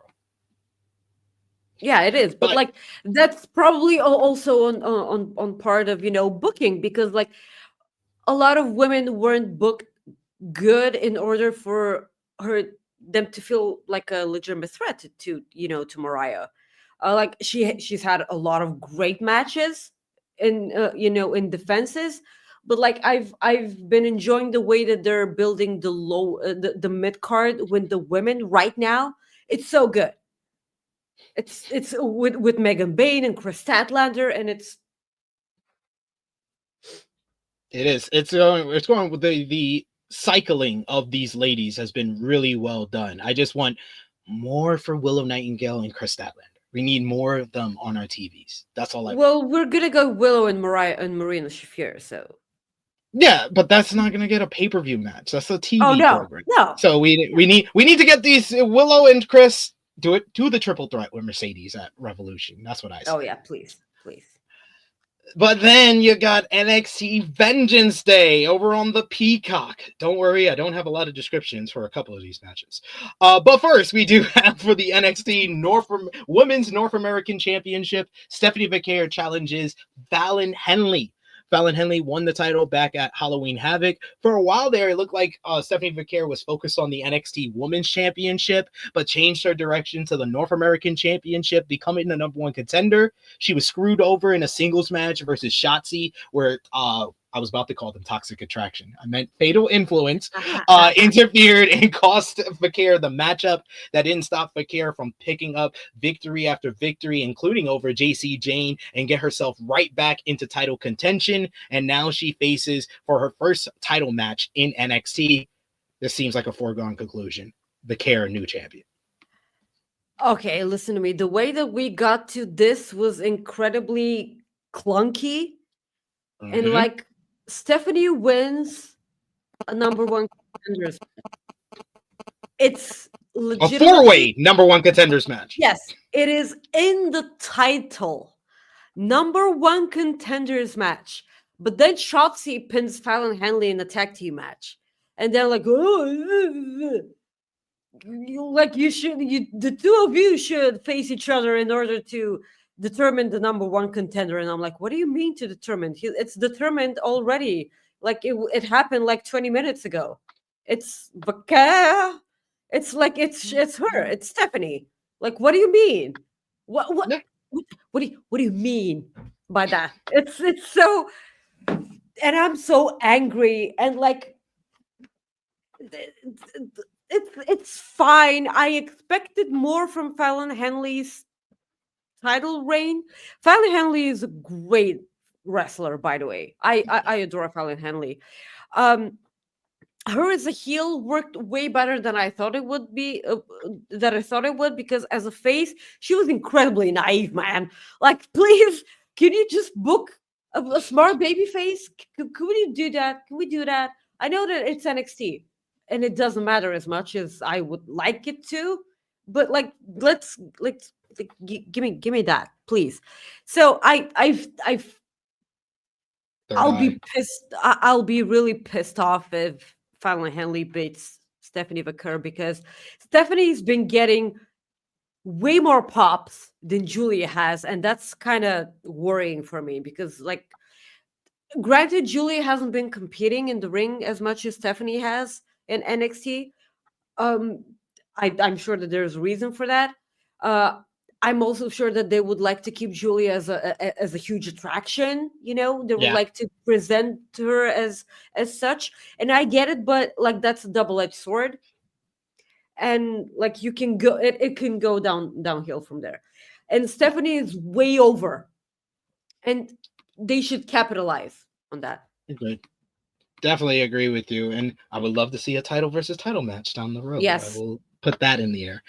Yeah, it is, but like that's probably also on part of booking, because like a lot of women weren't booked good in order for them to feel like a legitimate threat to Mariah. Like she's had a lot of great matches in in defenses, but like I've been enjoying the way that they're building the mid card with the women right now. It's so good. It's with Megan Bain and Chris Statlander, and it is. It's going with the cycling of these ladies has been really well done. I just want more for Willow Nightingale and Chris Statlander. We need more of them on our TVs. That's all I want. We're gonna go Willow and Marina Shafir, so yeah, but that's not gonna get a pay-per-view match. That's a TV program. No. So we need to get these Willow and Chris do the triple threat with Mercedes at Revolution. That's what I say. Oh yeah, please. But then you got NXT Vengeance Day over on the Peacock. Don't worry, I don't have a lot of descriptions for a couple of these matches. But first, we do have for the NXT Women's North American Championship, Stephanie Vaquer challenges Fallon Henley. Fallon Henley won the title back at Halloween Havoc. For a while there, it looked like Stephanie Vaquer was focused on the NXT Women's Championship, but changed her direction to the North American Championship, becoming the #1 contender. She was screwed over in a singles match versus Shotzi, where I was about to call them Toxic Attraction. I meant Fatal Influence interfered and cost Vaquer the matchup. That didn't stop Vaquer from picking up victory after victory, including over JC Jane, and get herself right back into title contention. And now she faces for her first title match in NXT. This seems like a foregone conclusion. Vaquer, new champion. Okay, listen to me. The way that we got to this was incredibly clunky. Mm-hmm. And like Stephanie wins a #1 contenders. It's a four-way #1 contenders match. Yes, it is in the title. #1 contenders match. But then Shotzi pins Fallon Henley in a tag team match. And they're like, oh, the two of you should face each other in order to determine the #1 contender. And I'm like, what do you mean to determine? It's determined already. Like it happened like 20 minutes ago. It's Vaquer. It's like it's her. It's Stephanie. Like, what do you mean? What do you mean by that? It's so, and I'm so angry, and like it's fine. I expected more from Fallon Henley's title reign. Fallon Henley is a great wrestler, by the way. I adore Fallon Henley. Her as a heel worked way better than I thought it would be. Because as a face, she was incredibly naive, man. Like, please, can you just book a smart baby face? Could you do that? Can we do that? I know that it's NXT, and it doesn't matter as much as I would like it to, but like, let's give me that, please. So I'll be pissed. I'll be really pissed off if Fallon Henley beats Stephanie Vaquer, because Stephanie's been getting way more pops than Julia has, and that's kind of worrying for me, because, like, granted, Julia hasn't been competing in the ring as much as Stephanie has in NXT. I'm sure that there's a reason for that. I'm also sure that they would like to keep Julia as a huge attraction. They would like to present her as such, and I get it, but like, that's a double-edged sword, and like, you can go, it can go downhill from there. And Stephanie is way over, and they should capitalize on that. Okay. Definitely agree with you, and I would love to see a title versus title match down the road. Yes, Put that in the air.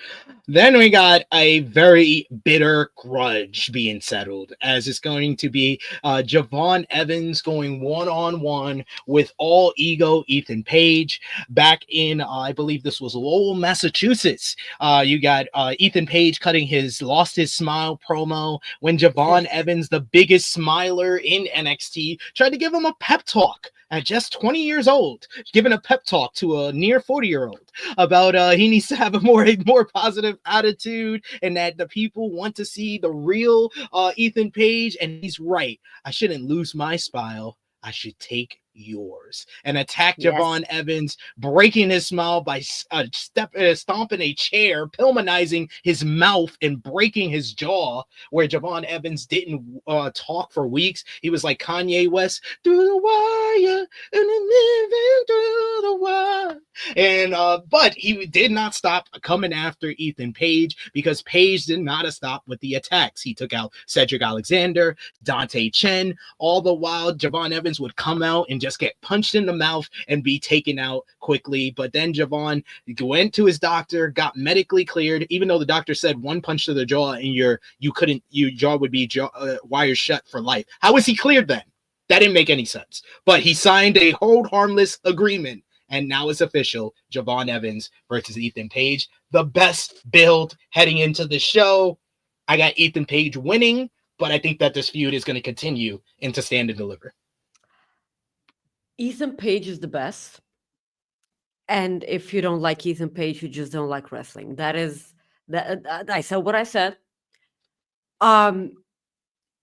Then we got a very bitter grudge being settled, as it's going to be Javon Evans going one-on-one with All Ego Ethan Page back in, I believe this was Lowell, Massachusetts. You got Ethan Page cutting his Lost His Smile promo when Javon Evans, the biggest smiler in NXT, tried to give him a pep talk at just 20 years old, giving a pep talk to a near 40-year-old about he needs to have a more positive attitude and that the people want to see the real Ethan Page. And he's right. I shouldn't lose my smile. I should take yours. And attack Javon Evans, breaking his smile by stomping a chair, pilmanizing his mouth and breaking his jaw, where Javon Evans didn't talk for weeks. He was like Kanye West, through the wire, and living through the wire. And but he did not stop coming after Ethan Page, because Page did not stop with the attacks. He took out Cedric Alexander, Dante Chen. All the while, Javon Evans would come out and just get punched in the mouth and be taken out quickly. But then Javon went to his doctor, got medically cleared, even though the doctor said one punch to the jaw and your jaw would be wired shut for life. How was he cleared then? That didn't make any sense. But he signed a hold harmless agreement, and now it's official: Javon Evans versus Ethan Page. The best build heading into the show. I got Ethan Page winning, but I think that this feud is going to continue into Stand and Deliver. Ethan Page is the best. And if you don't like Ethan Page, you just don't like wrestling. That is that. I said what I said.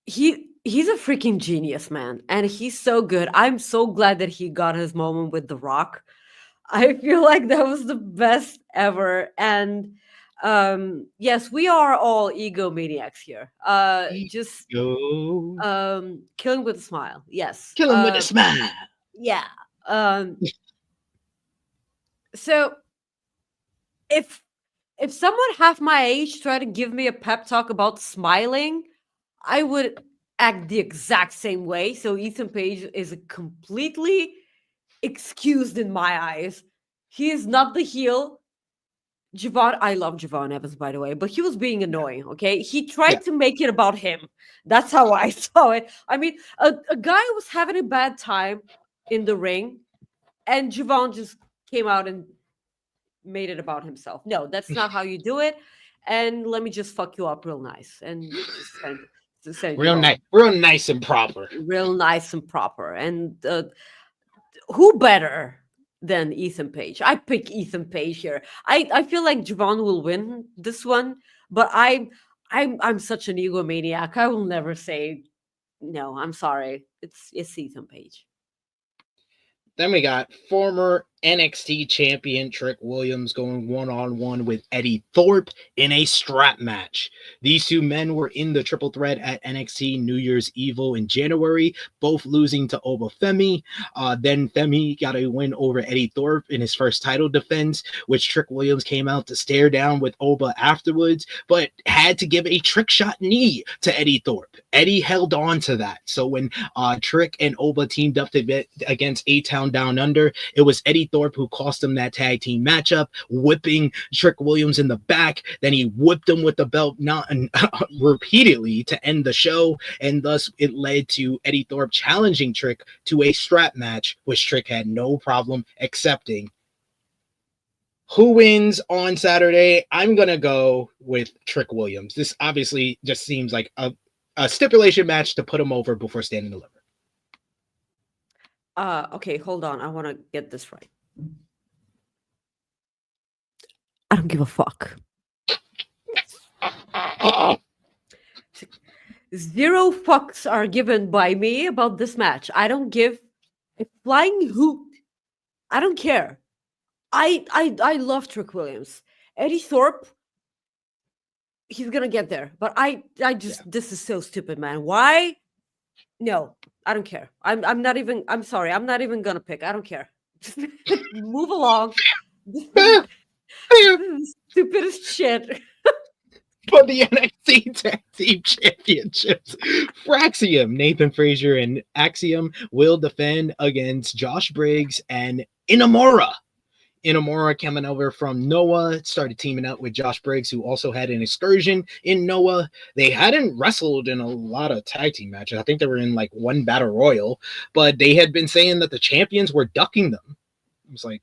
He's a freaking genius, man, and he's so good. I'm so glad that he got his moment with The Rock. I feel like that was the best ever. And yes, we are all egomaniacs here. Just killing with a smile. Yes, killing with a smile. Yeah. So if someone half my age tried to give me a pep talk about smiling, I would act the exact same way. So Ethan Page is completely excused in my eyes. He is not the heel. I love Javon Evans, by the way, but he was being annoying, okay? He tried to make it about him. That's how I saw it. I mean, a guy was having a bad time in the ring, and Javon just came out and made it about himself. No, that's not how you do it. And let me just fuck you up real nice. And real nice and proper. Real nice and proper. And who better than Ethan Page? I pick Ethan Page here. I feel like Javon will win this one, but I'm such an egomaniac. I will never say no. I'm sorry. It's Ethan Page. Then we got former NXT champion Trick Williams going one-on-one with Eddie Thorpe in a strap match. These two men were in the triple threat at NXT New Year's Evil in January, both losing to Femi. Then Femi got a win over Eddie Thorpe in his first title defense, which Trick Williams came out to stare down with Oba afterwards, but had to give a trick shot knee to Eddie Thorpe. Eddie held on to that. So when Trick and Oba teamed up against A-Town Down Under, it was Eddie Thorpe who cost him that tag team matchup, whipping Trick Williams in the back. Then he whipped him with the belt repeatedly to end the show, and thus it led to Eddie Thorpe challenging Trick to a strap match, which Trick had no problem accepting. Who wins on Saturday? I'm going to go with Trick Williams. This obviously just seems like a stipulation match to put him over before Stand and Deliver. Okay, hold on. I want to get this right. I don't give a fuck. Zero fucks are given by me about this match. I don't give a flying hoot. I don't care. I love Trick Williams. Eddie Thorpe, he's gonna get there. But this is so stupid, man. Why? No, I don't care. I'm sorry. I'm not even gonna pick. I don't care. Just move along. Stupidest shit. For the NXT Tag Team Championships, Fraxium, Nathan Frazier, and Axiom will defend against Josh Briggs and Inamura. Inamura coming over from Noah started teaming up with Josh Briggs, who also had an excursion in Noah. They hadn't wrestled in a lot of tag team matches. I think they were in like one battle royal, but they had been saying that the champions were ducking them. It was like,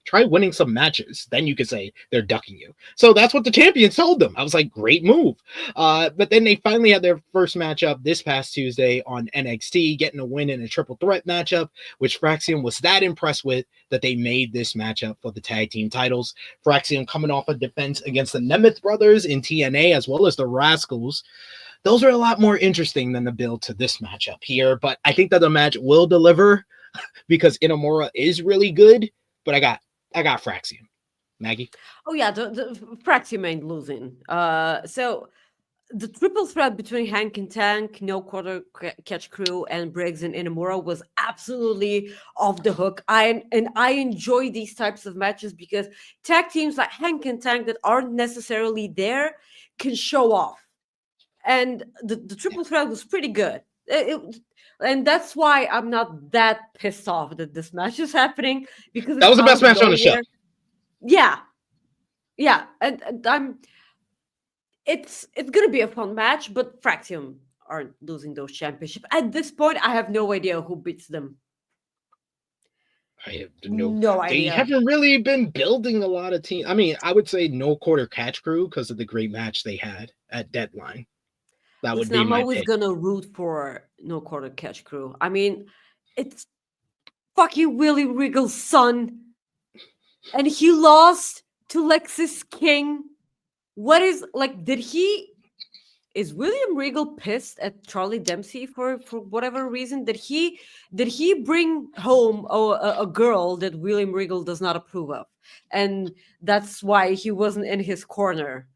try winning some matches. Then you could say they're ducking you. So that's what the champions told them. I was like, great move. But then they finally had their first matchup this past Tuesday on NXT, getting a win in a triple threat matchup, which Fraxium was that impressed with that they made this matchup for the tag team titles. Fraxium coming off a defense against the Nemeth brothers in TNA, as well as the Rascals. Those are a lot more interesting than the build to this matchup here, but I think that the match will deliver because Inamura is really good, but I got Fraxium. Maggie? Oh yeah, the Fraxium ain't losing. So the triple threat between Hank and Tank, No Quarter Catch Crew, and Briggs and Inamura was absolutely off the hook. I enjoy these types of matches because tag teams like Hank and Tank that aren't necessarily there can show off. And the triple threat was pretty good. And that's why I'm not that pissed off that this match is happening, because that was the best match on the show. Yeah, and I'm. It's gonna be a fun match, but Fraxium aren't losing those championships at this point. I have no idea who beats them. I have no idea. They haven't really been building a lot of teams. I mean, I would say No Quarter Catch Crew because of the great match they had at Deadline. That would be I'm my always pick. gonna root for No Quarter Catch Crew. I mean, it's fucking Willie Regal's son, and he lost to Lexis King. What is like? Is William Regal pissed at Charlie Dempsey for whatever reason? Did he bring home a girl that William Regal does not approve of, and that's why he wasn't in his corner?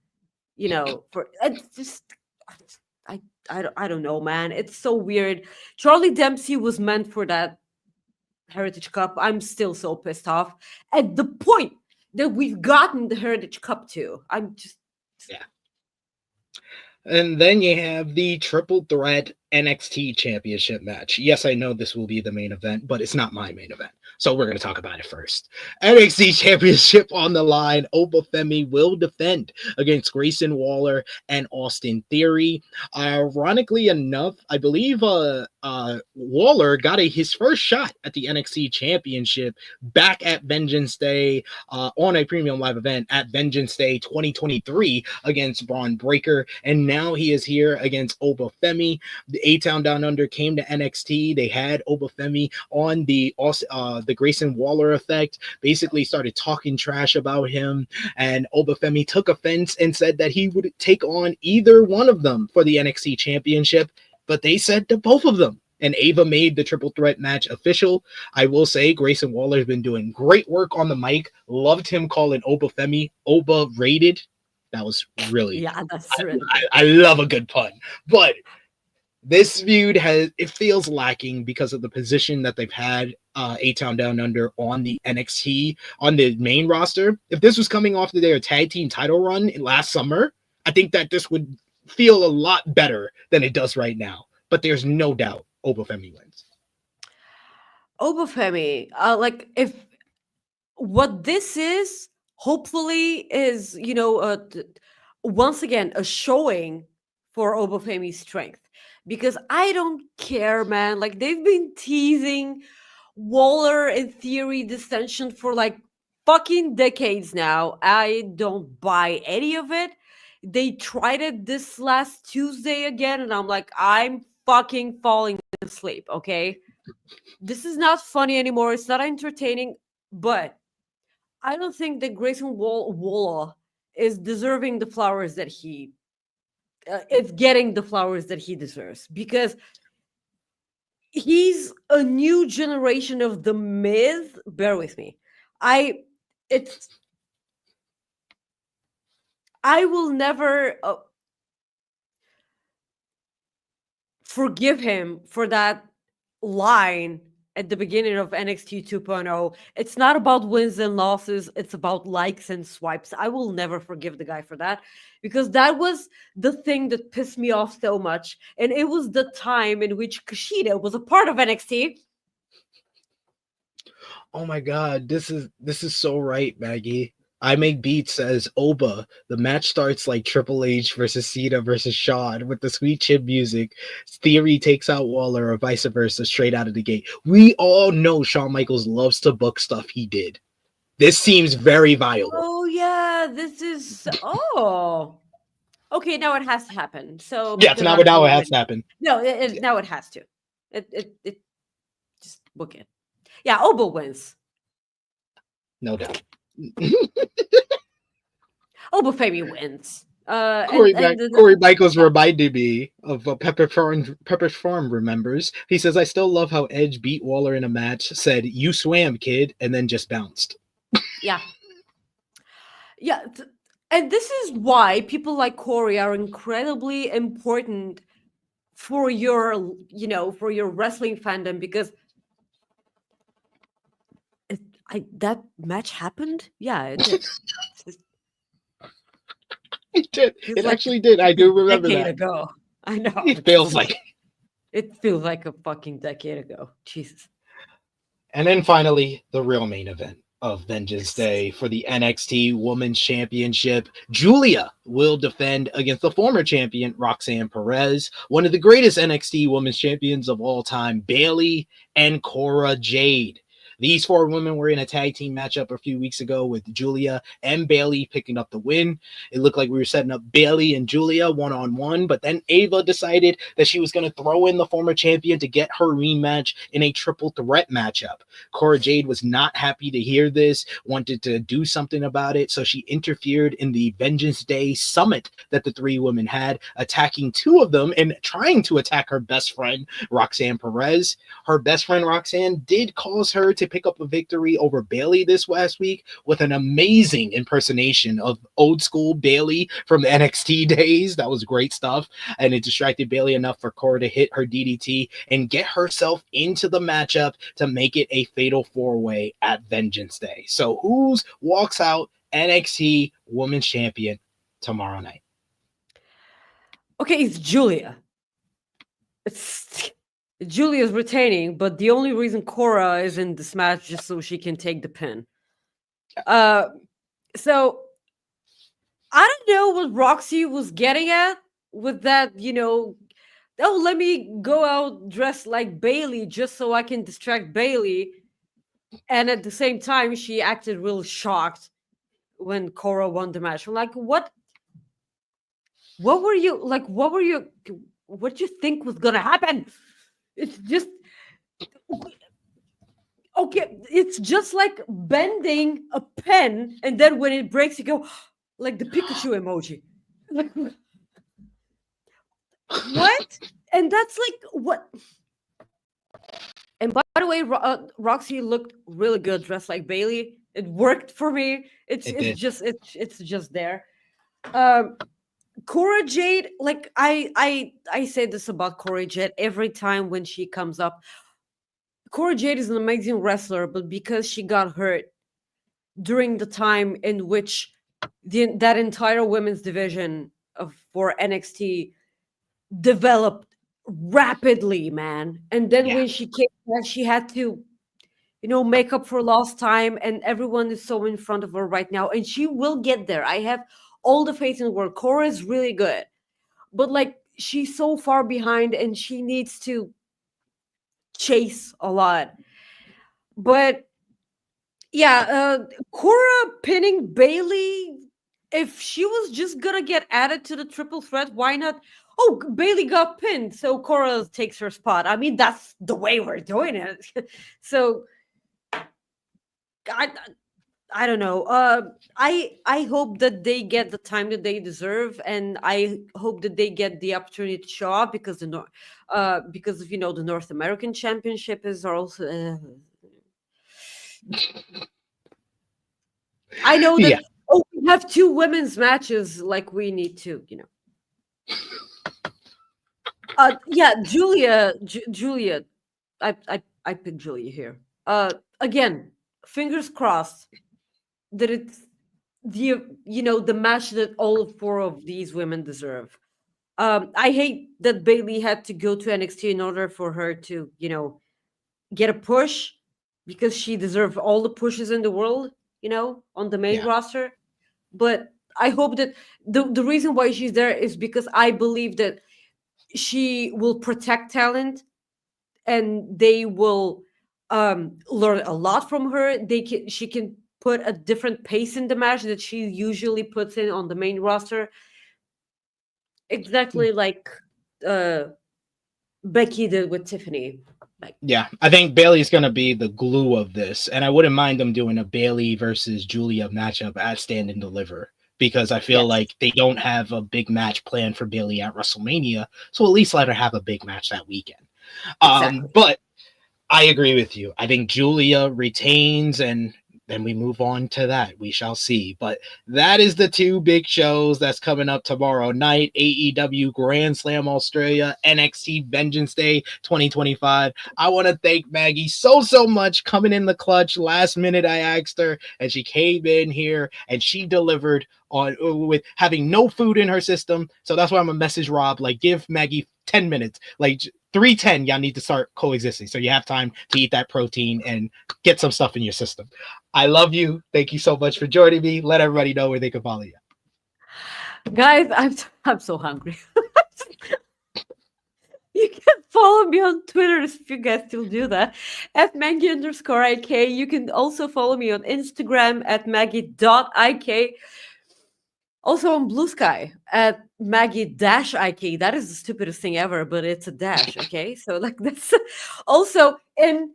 You know, for it's just. I don't know, man. It's so weird. Charlie Dempsey was meant for that Heritage Cup. I'm still so pissed off at the point that we've gotten the Heritage Cup to. I'm just yeah. And then you have the triple threat NXT championship match. Yes, I know this will be the main event, but it's not my main event. So we're going to talk about it first. NXT championship on the line. Femi will defend against Grayson Waller and Austin Theory. Ironically enough, I believe Waller got his first shot at the NXT championship back at Vengeance Day on a premium live event at Vengeance Day 2023 against Braun Breaker. And now he is here against Femi. The A-Town Down Under came to NXT. They had Femi on the Grayson Waller effect, basically started talking trash about him, and Femi took offense and said that he would take on either one of them for the NXT championship, but they said to both of them. And Ava made the triple threat match official. I will say Grayson Waller has been doing great work on the mic. Loved him calling Femi overrated. That was really, that's really I love a good pun, but this feud feels lacking because of the position that they've had A-Town Down Under on the NXT, on the main roster. If this was coming off their tag team title run last summer, I think that this would feel a lot better than it does right now. But there's no doubt Femi wins. Femi, like if what this is, hopefully is, once again, a showing for Femi's strength. Because I don't care, man. Like, they've been teasing Waller and Theory dissension for like fucking decades now. I don't buy any of it. They tried it this last Tuesday again, and I'm like, I'm fucking falling asleep, okay? This is not funny anymore. It's not entertaining, but I don't think that Grayson Waller is deserving the flowers that he is getting the flowers that he deserves, because he's a new generation of the Miz. Bear with me. I will never forgive him for that line at the beginning of NXT 2.0. It's not about wins and losses. It's about likes and swipes. I will never forgive the guy for that, because that was the thing that pissed me off so much. And it was the time in which Kushida was a part of NXT. Oh my god, this is so right, Maggie. I Make Beats says Oba. The match starts like Triple H versus Cena versus Shawn with the sweet chin music. Theory takes out Waller or vice versa straight out of the gate. We all know Shawn Michaels loves to book stuff he did. This seems very viable. Oh yeah, this is okay. Now it has to happen. So Yes, because now I'm it going has with to happen. no, now it has to. It just book it. Yeah, Obo wins. No doubt. Obo Femi wins. Corey Michaels reminded me of Pepper Farm remembers. He says, I still love how Edge beat Waller in a match, said, you swam, kid, and then just bounced. Yeah. Yeah. And this is why people like Corey are incredibly important for your, for your wrestling fandom, because that match happened. Yeah, it did. It did. Feels It like actually did. I do remember decade that. ago. I know. It feels like. It feels like a fucking decade ago. Jesus. And then finally, the real main event of Vengeance Day for the NXT Women's Championship. Julia will defend against the former champion, Roxanne Perez, one of the greatest NXT Women's Champions of all time, Bayley and Cora Jade. These four women were in a tag team matchup a few weeks ago with Julia and Bayley picking up the win. It looked like we were setting up Bayley and Julia one-on-one, but then Ava decided that she was going to throw in the former champion to get her rematch in a triple threat matchup. Cora Jade was not happy to hear this, wanted to do something about it, so she interfered in the Vengeance Day summit that the three women had, attacking two of them and trying to attack her best friend, Roxanne Perez. Her best friend, Roxanne, did cause her to pick up a victory over Bayley this last week with an amazing impersonation of old school Bayley from the NXT days. That was great stuff. And it distracted Bayley enough for Cora to hit her DDT and get herself into the matchup to make it a fatal four-way at Vengeance Day. So who walks out NXT Women's Champion tomorrow night? Okay, it's Julia. Julia's retaining, but the only reason Cora is in this match just so she can take the pin. So I don't know what Roxy was getting at with that, oh, let me go out dressed like Bayley just so I can distract Bayley. And at the same time, she acted real shocked when Cora won the match. I'm like, what were you like? What did you think was gonna happen? It's just okay. It's just like bending a pen, and then when it breaks, you go like the Pikachu emoji. Like, what? And that's like what? And by the way, Roxy looked really good dressed like Bayley. It worked for me. It's just there. Cora Jade, like I say this about Cora Jade every time when she comes up. Cora Jade is an amazing wrestler, but because she got hurt during the time in which that entire women's division for NXT developed rapidly, man. And then when she came back, she had to, make up for lost time, and everyone is so in front of her right now, and she will get there. I have all the faith in the world. Cora is really good, but like she's so far behind, and she needs to chase a lot. But yeah, Cora pinning Bayley. If she was just gonna get added to the triple threat, why not? Oh, Bayley got pinned, so Cora takes her spot. I mean, that's the way we're doing it. So I don't know. I hope that they get the time that they deserve, and I hope that they get the opportunity to show up because of the North American Championship is also. I know that. Yeah. Oh, we have two women's matches. Like we need to, Yeah, Julia. I picked Julia here. Again, fingers crossed that it's the match that all four of these women deserve. I hate that Bayley had to go to NXT in order for her to get a push, because she deserves all the pushes in the world, on the main Yeah. roster. But I hope that the reason why she's there is because I believe that she will protect talent, and they will learn a lot from her. She can put a different pace in the match that she usually puts in on the main roster, exactly like Becky did with Tiffany. Yeah, I think Bailey's going to be the glue of this, and I wouldn't mind them doing a Bailey versus Julia matchup at Stand and Deliver, because I feel Yes. like they don't have a big match planned for Bailey at WrestleMania, so at least let her have a big match that weekend. Exactly. But I agree with you. I think Julia retains, and then we move on to that. We shall see. But that is the two big shows that's coming up tomorrow night. AEW Grand Slam Australia, NXT Vengeance Day 2025. I want to thank Maggie so much coming in the clutch. Last minute I asked her, and she came in here and she delivered on with having no food in her system. So that's why I'm gonna message Rob, like, give Maggie 10 minutes, like 3:10, y'all need to start coexisting so you have time to eat that protein and get some stuff in your system. I love you. Thank you so much for joining me. Let everybody know where they can follow you. Guys, I'm so hungry. You can follow me on Twitter if you guys still do that, at Maggie_IK. You can also follow me on Instagram at Maggie.IK. Also on Blue Sky at Maggie-IK. That is the stupidest thing ever, but it's a dash, okay? So like that's also in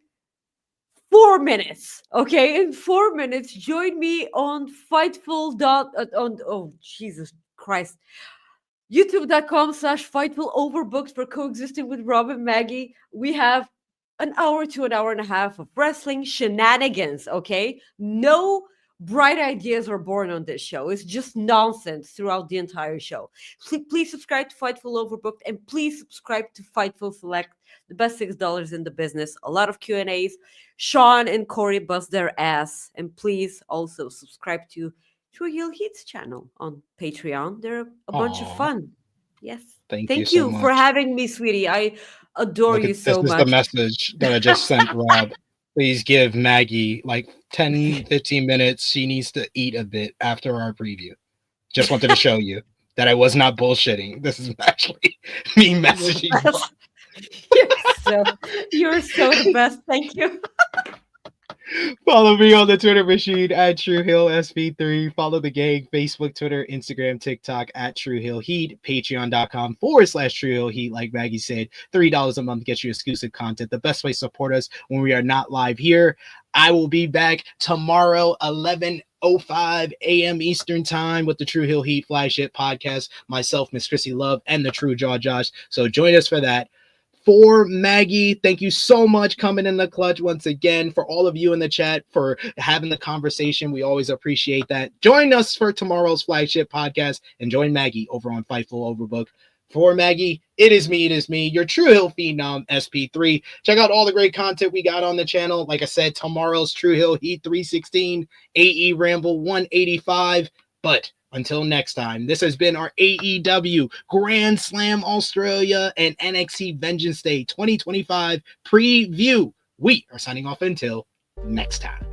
4 minutes, okay? In 4 minutes, join me on Fightful oh Jesus Christ. YouTube.com/Fightful Overbooked for coexisting with Rob and Maggie. We have an hour to an hour and a half of wrestling shenanigans, okay? No bright ideas are born on this show. It's just nonsense throughout the entire show. Please subscribe to Fightful Overbooked, and please subscribe to Fightful Select, the best $6 in the business. A lot of Q&As. Sean and Corey bust their ass. And please also subscribe to True Heel Heat's channel on Patreon. They're a bunch of fun. Yes. Thank you so you for much. having me, sweetie. I adore you so This is much. the message that I just sent Rob. Please give Maggie like 10, 15 minutes. She needs to eat a bit after our preview. Just wanted to show you that I was not bullshitting. This is actually me messaging Rob. You're so the best. Thank you. Follow me on the Twitter machine at TrueHillSP3. Follow the gang, Facebook, Twitter, Instagram, TikTok at TrueHillHeat. Patreon.com/TrueHillHeat. Like Maggie said, $3 a month gets you exclusive content. The best way to support us when we are not live here. I will be back tomorrow, 11:05 a.m. Eastern time with the True Hill Heat flagship podcast. Myself, Miss Chrissy Love, and the True Jaw Josh. So join us for that. For Maggie, thank you so much coming in the clutch once again. For all of you in the chat for having the conversation, we always appreciate that. Join us for tomorrow's flagship podcast and join Maggie over on Fightful Overbooked. For Maggie, it is me, your True Hill Phenom SP3. Check out all the great content we got on the channel. Like I said, tomorrow's True Hill Heat 316, AE Ramble 185. But until next time, this has been our AEW Grand Slam Australia and NXT Vengeance Day 2025 preview. We are signing off until next time.